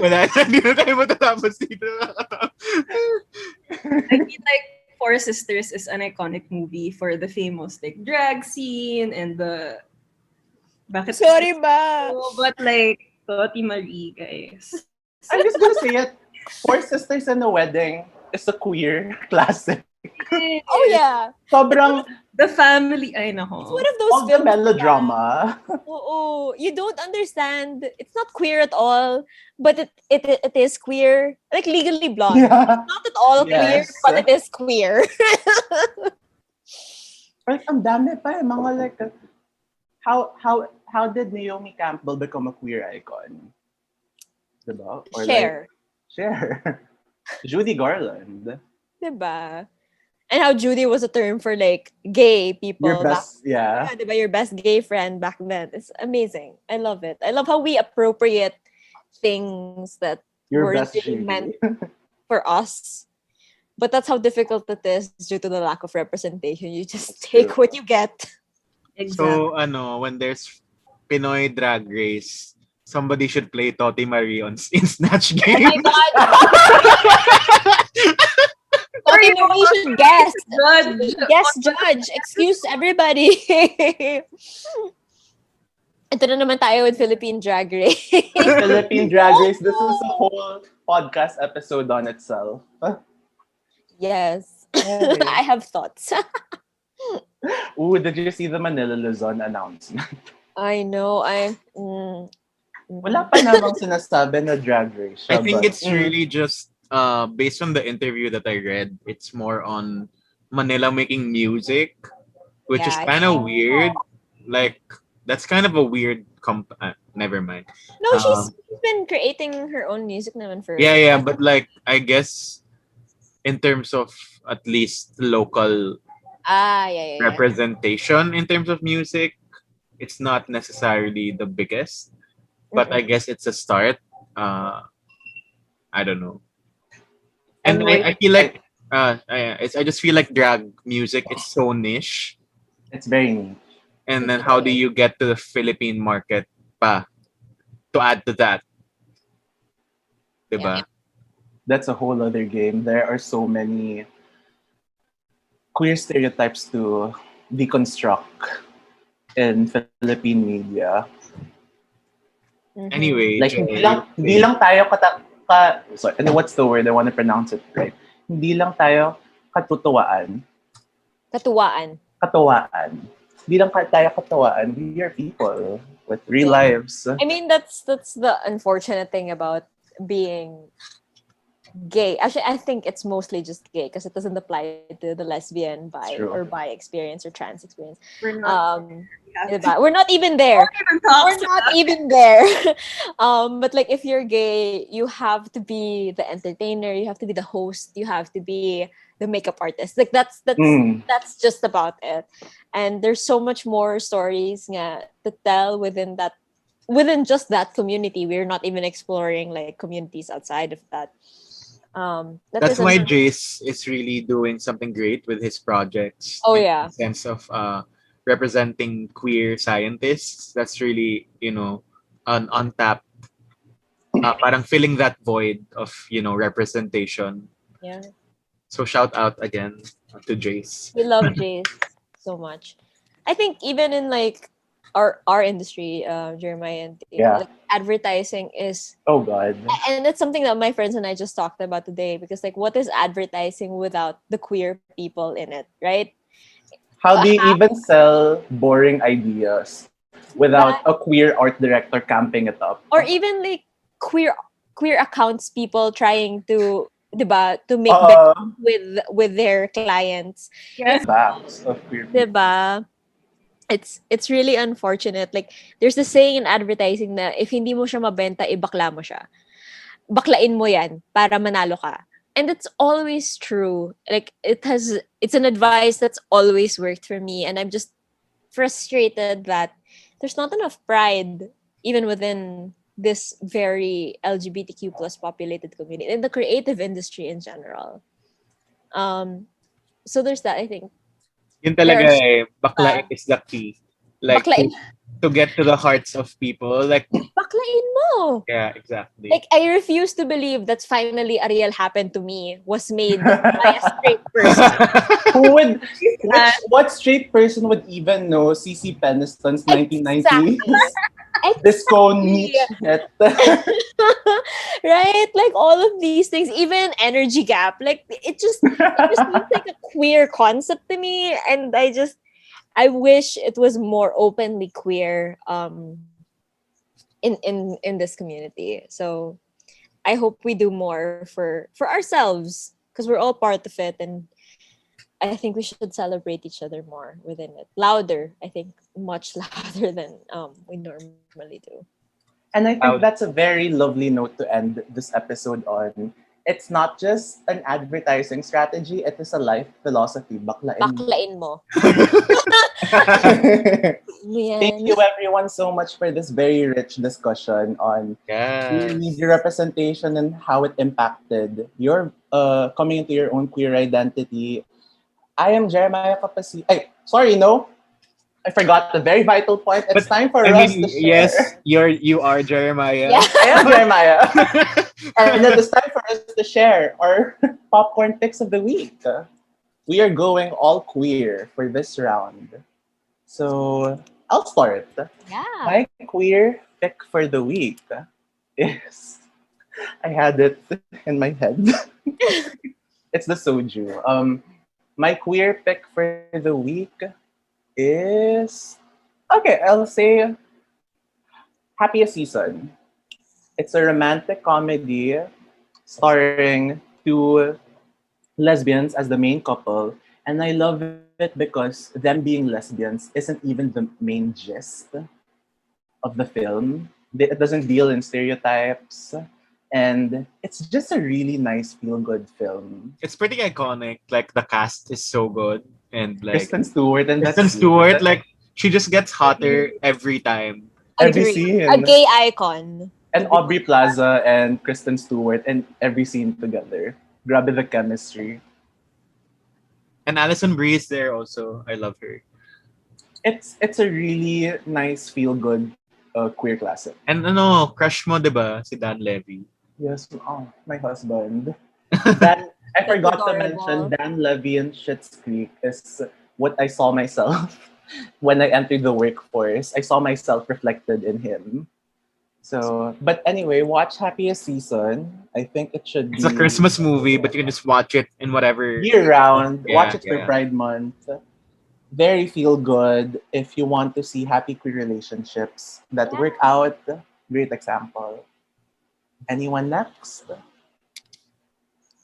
Wala na, hindi na tayo matatapos dito. I feel like Four Sisters is an iconic movie for the famous like drag scene and the Sorry ba? but like Toti Marie, guys. I'm just gonna say it. Four Sisters and a Wedding is a queer classic. Oh yeah. Sobrang The family, ay nako. It's one of those all the films. melodrama. Oo, you don't understand. It's not queer at all, but it is queer. Like Legally Blonde. Yeah. Not at all queer, Yes. but it is queer. Like, ang dami pa mga like, how did Naomi Campbell become a queer icon? Diba? Or Share. Share. Judy Garland. Diba? And how Judy was a term for like gay people. Your best, yeah. Diba? Your best gay friend back then. It's amazing. I love it. I love how we appropriate things that Your weren't best really Judy. meant for us. But that's how difficult it is due to the lack of representation. You just take what you get. So, when there's Pinoy Drag Race, somebody should play Tote Marie in Snatch Oh Game. my God! Tote Marie should guest. Guest judge. Excuse everybody. Ito na naman tayo with Philippine Drag Race. Philippine Drag Race. This is a whole podcast episode on itself. Yes. Okay. I have thoughts. Ooh, did you see the Manila Luzon announcement? I know. Wala pa namang sinasabi na drag race siya, I think but- it's really just based on the interview that I read, it's more on Manila making music, which is Yeah, kind of weird. Like, that's kind of a weird never mind. No, she's been creating her own music naman for. Yeah, but like, I guess in terms of at least local Yeah. representation in terms of music, it's not necessarily the biggest, but I guess it's a start. I don't know. And I feel like I just feel like drag music is so niche. It's very niche. And then how do you get to the Philippine market pa to add to that? Diba? That's a whole other game. There are so many queer stereotypes to deconstruct in Philippine media. Anyway, Like, Jay, hindi lang tayo sorry, and what's the word? I want to pronounce it right. Hindi lang tayo katutuwaan. Katuwaan. Hindi lang tayo katuwaan. We are people with real lives. I mean, that's the unfortunate thing about being gay. Actually, I think it's mostly just gay because it doesn't apply to the lesbian, bi, True. or bi experience or trans experience. We're not, We're not even there. We're not even there. But like, if you're gay, you have to be the entertainer. You have to be the host. You have to be the makeup artist. Like that's just about it. And there's so much more stories nga to tell within just that community. We're not even exploring like communities outside of that. That's why Jace is really doing something great with his projects. Oh, in yeah. the sense of representing queer scientists. That's really, an untapped, parang filling that void of, representation. Yeah. So shout out again to Jace. We love Jace. so much. I think even in like our industry, Jeremiah and Theo, Yeah. like advertising is, Oh God. and it's something that my friends and I just talked about today, because like what is advertising without the queer people in it, right? How do you Half, even sell boring ideas without diba? a queer art director camping it up? Or even like queer accounts people trying to, diba, to make Uh, bets with their clients. Yes. backs of queer people. Diba? It's really unfortunate. Like there's a saying in advertising na if hindi mo siya mabenta, ibakla mo siya. Baklain mo yan para manalo ka. And it's always true. Like it's an advice that's always worked for me, and I'm just frustrated that there's not enough pride even within this very LGBTQ plus populated community in the creative industry in general. Um so there's that, I think. Yun There talaga are baklain is the key. Like, baklain to get to the hearts of people. Like, baklain mo. yeah, exactly. Like, I refuse to believe that's finally a real happened to me was made by a straight person. Who would, what straight person would even know CC Peniston's 1990s Exactly. disco Exactly. niche hit? Right? Like all of these things, even energy gap, like it just seems like a queer concept to me. And I wish it was more openly queer in this community. So I hope we do more for ourselves, because we're all part of it, and I think we should celebrate each other more within it. Louder, I think, much louder than we normally do. And I think that's a very lovely note to end this episode on. It's not just an advertising strategy, it is a life philosophy. Baklain mo. Baklain mo. Thank you everyone so much for this very rich discussion on queer Yes. media representation and how it impacted your coming into your own queer identity. I am Jeremiah Capacillo. Sorry, no. I forgot the very vital point. It's time for us to share. yes, you are Jeremiah. Yeah. I am Jeremiah. And it is time for us to share our popcorn picks of the week. We are going all queer for this round. So I'll start. Yeah. My queer pick for the week is, I had it in my head. It's the soju. My queer pick for the week is, okay, I'll say Happiest Season. It's a romantic comedy starring two lesbians as the main couple, and I love it because them being lesbians isn't even the main gist of the film. It doesn't deal in stereotypes, and it's just a really nice feel-good film. It's pretty iconic. Like, the cast is so good, and like Kristen Stewart and Kristen that's Stewart, like, she just gets hotter every time. every Agree. scene. A gay icon. And Aubrey Plaza and Kristen Stewart and every scene together. Grabe the chemistry. And Alison Brie is there also. I love her. It's a really nice feel-good queer classic. And ano, crush mo, diba? Si Dan Levy. Yes, oh, my husband. Dan, I forgot to adorable. mention Dan Levy in Schitt's Creek is what I saw myself when I entered the workforce. I saw myself reflected in him. So, but anyway, watch Happiest Season. I think it should be It's a Christmas movie, but you can just watch it in whatever. year-round. Yeah, Watch it for yeah. Pride Month. Very feel-good. If you want to see happy queer relationships that work out, great example. Anyone next?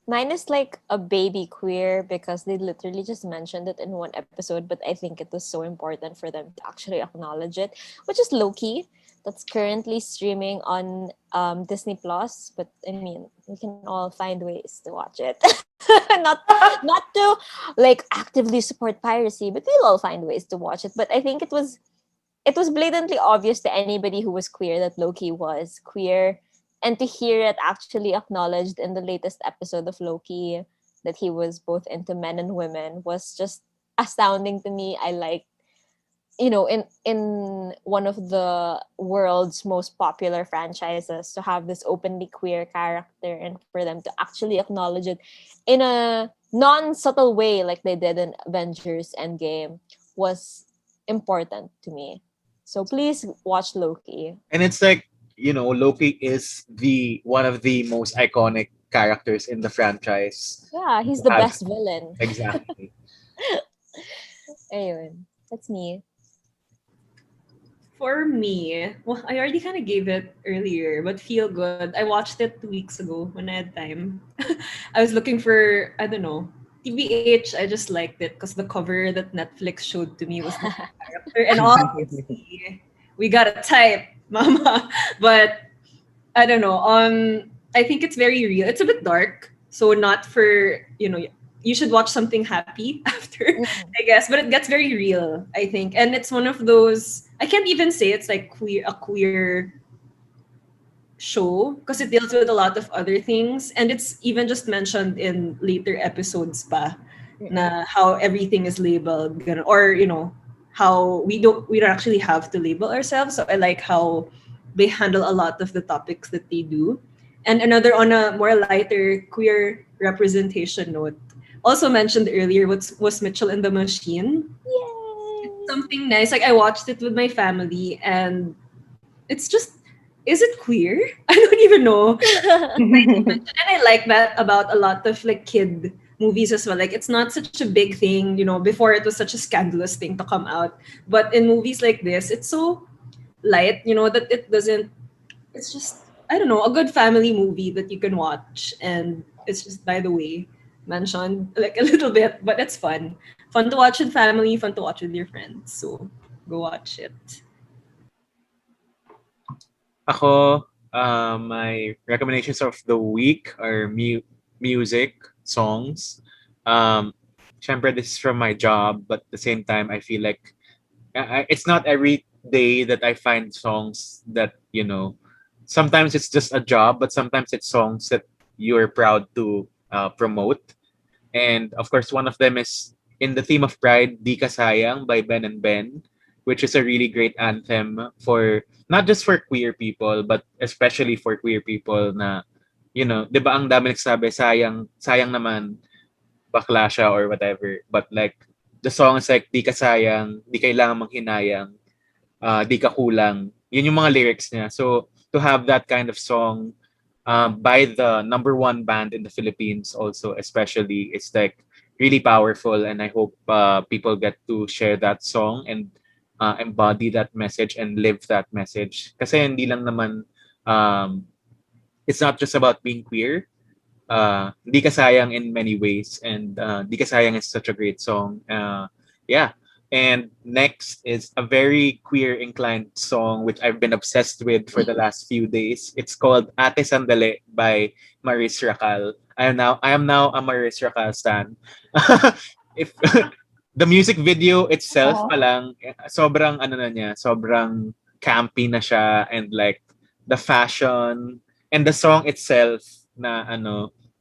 Mine is like a baby queer because they literally just mentioned it in one episode, but I think it was so important for them to actually acknowledge it, which is Loki. That's currently streaming on Disney Plus, but I mean, we can all find ways to watch it. not to like actively support piracy, but we'll all find ways to watch it. But I think it was blatantly obvious to anybody who was queer that Loki was queer, and to hear it actually acknowledged in the latest episode of Loki that he was both into men and women was just astounding to me. I like, you know, in one of the world's most popular franchises, to have this openly queer character and for them to actually acknowledge it in a non-subtle way like they did in Avengers Endgame was important to me. So please watch Loki. And it's like, Loki is the one of the most iconic characters in the franchise. Yeah, he's the Have- best villain. Exactly. Anyway, that's me. For me, well, I already kind of gave it earlier, but Feel Good. I watched it 2 weeks ago when I had time. I was looking for, I don't know, TBH. I just liked it because the cover that Netflix showed to me was the character, and obviously we got a type, mama. But I don't know. I think it's very real. It's a bit dark, so not for you should watch something happy after, I guess. But it gets very real, I think, and it's one of those. I can't even say it's like a queer show because it deals with a lot of other things, and it's even just mentioned in later episodes pa na how everything is labeled, ganun, or how we don't actually have to label ourselves. So I like how they handle a lot of the topics that they do. And another on a more lighter queer representation note, also mentioned earlier, was Mitchell and the Machine. Yay! Something nice. Like I watched it with my family, and it's just, is it queer? I don't even know. And I like that about a lot of like kid movies as well. Like it's not such a big thing, before it was such a scandalous thing to come out. But in movies like this, it's so light, that it doesn't, it's just, I don't know, a good family movie that you can watch. And it's just, by the way, mentioned like a little bit, but it's fun. Fun to watch with family, fun to watch with your friends. So go watch it. Ako, my recommendations of the week are music, songs. Syempre, this is from my job, but at the same time, I feel like it's not every day that I find songs that, sometimes it's just a job, but sometimes it's songs that you're proud to promote. And of course, one of them is in the theme of Pride, Di Ka Sayang by Ben and Ben, which is a really great anthem for not just for queer people, but especially for queer people na, di ba ang dami nagsabi, sayang naman, bakla siya or whatever. But like, the song is like, di ka sayang, di kailangan manghinayang, di ka kulang. Yun yung mga lyrics niya. So, to have that kind of song by the number one band in the Philippines also, especially, it's like really powerful. And I hope people get to share that song and embody that message and live that message. Kasi hindi lang naman, it's not just about being queer. Di Ka Sayang in many ways, and Di Ka Sayang is such a great song. Yeah. And next is a very queer inclined song which I've been obsessed with for the last few days. It's called Ate Sandali by Maris Racal. I am now a Maris Racal stan. If the music video itself pa lang, sobrang sobrang campy na siya, and like the fashion and the song itself na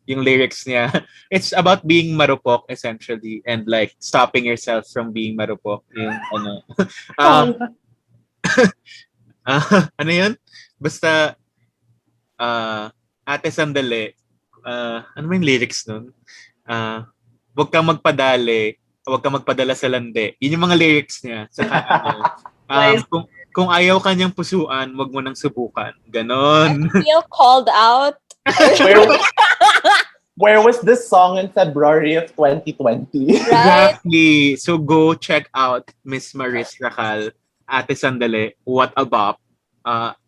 yung lyrics niya, it's about being marupok essentially, and like stopping yourself from being marupok. Yung ano yun? Basta Ate Sandali, ano ba yung lyrics nun? Huwag kang magpadala sa lande. Yun yung mga lyrics niya. Saka, kung ayaw kanyang pusuan, wag mo nang subukan. Ganon. I feel called out. Where was this song in February of 2020? Right? Exactly. So go check out Miss Maris Racal, Ate Sandali. What a bop.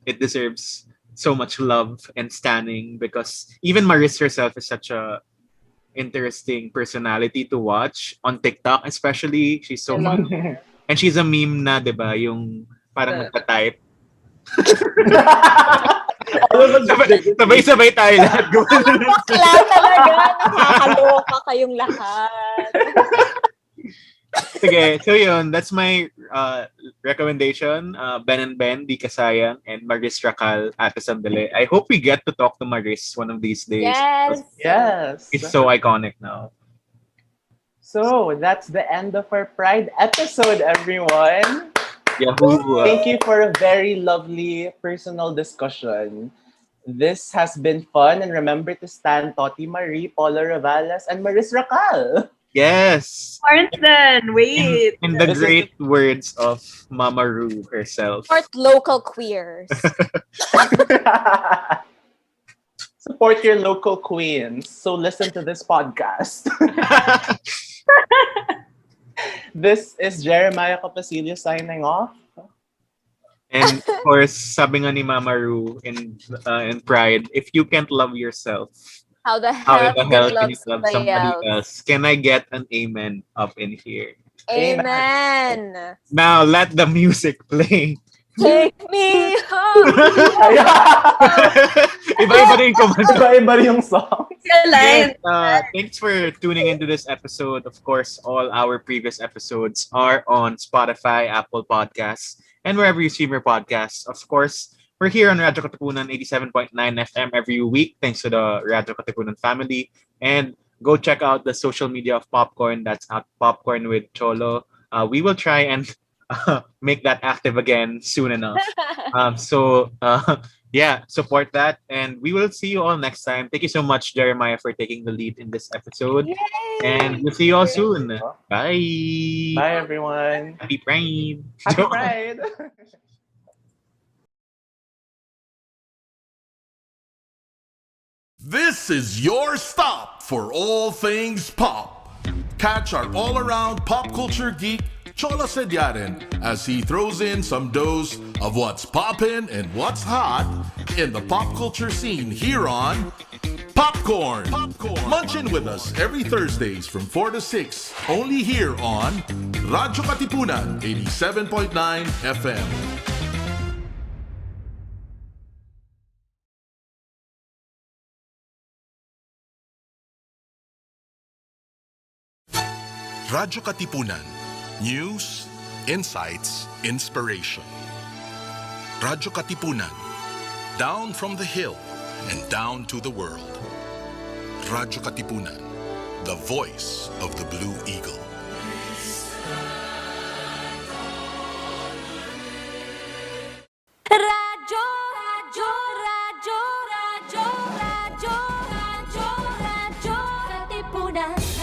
It deserves so much love and standing, because even Maris herself is such a interesting personality to watch on TikTok, especially. She's so fun. And she's a meme na, di ba? Yung parang nagka-type. Sabay-sabay tayo lahat. Bakla talaga. Nakakaloka kayong lahat. Sige, so yun. That's my recommendation. Ben and Ben, Di Ka Sayang, and Maris Racal, Ate Sandali. I hope we get to talk to Maris one of these days. Yes. It's so iconic now. So, that's the end of our Pride episode, everyone. Yahoo! Thank you for a very lovely personal discussion. This has been fun, and remember to stand Toti Marie, Paula Ravalas, and Maris Racal. Yes. Martin, wait. In the This is- great words of Mama Ru herself. Support local queers. Support your local queens. So listen to this podcast. This is Jeremiah Capacillo signing off. And of course, sabi nga ni Mama Ru in Pride, if you can't love yourself, How the how hell, in the hell can you love love somebody else? Can I get an amen up in here? Amen. Now let the music play. Take me home. Iba-iba rin kumanta. Iba-iba yung song. Line. Yes, thanks for tuning into this episode. Of course, all our previous episodes are on Spotify, Apple Podcasts, and wherever you stream your podcasts. Of course, we're here on radyo-katipunan 87.9 FM every week, thanks to the radyo-katipunan family. And go check out the social media of Popcorn. That's at Popcorn with Cholo. We will try and make that active again soon enough. Yeah, support that. And we will see you all next time. Thank you so much, Jeremiah, for taking the lead in this episode. Yay! And we'll see you all soon. Bye. Bye, everyone. Happy Pride. Happy Pride. This is your stop for all things pop. Catch our all-around pop culture geek, Cholo Sediaren, as he throws in some dose of what's poppin' and what's hot in the pop culture scene here on Popcorn. Munch in with us every Thursdays from 4 to 6, only here on radyo-katipunan 87.9 FM. Radyo-katipunan. News, insights, inspiration. Radyo-katipunan. Down from the hill and down to the world. Radyo-katipunan. The voice of the Blue Eagle. Radyo, radyo, radyo, radyo, radyo, radyo, radyo, katipunan.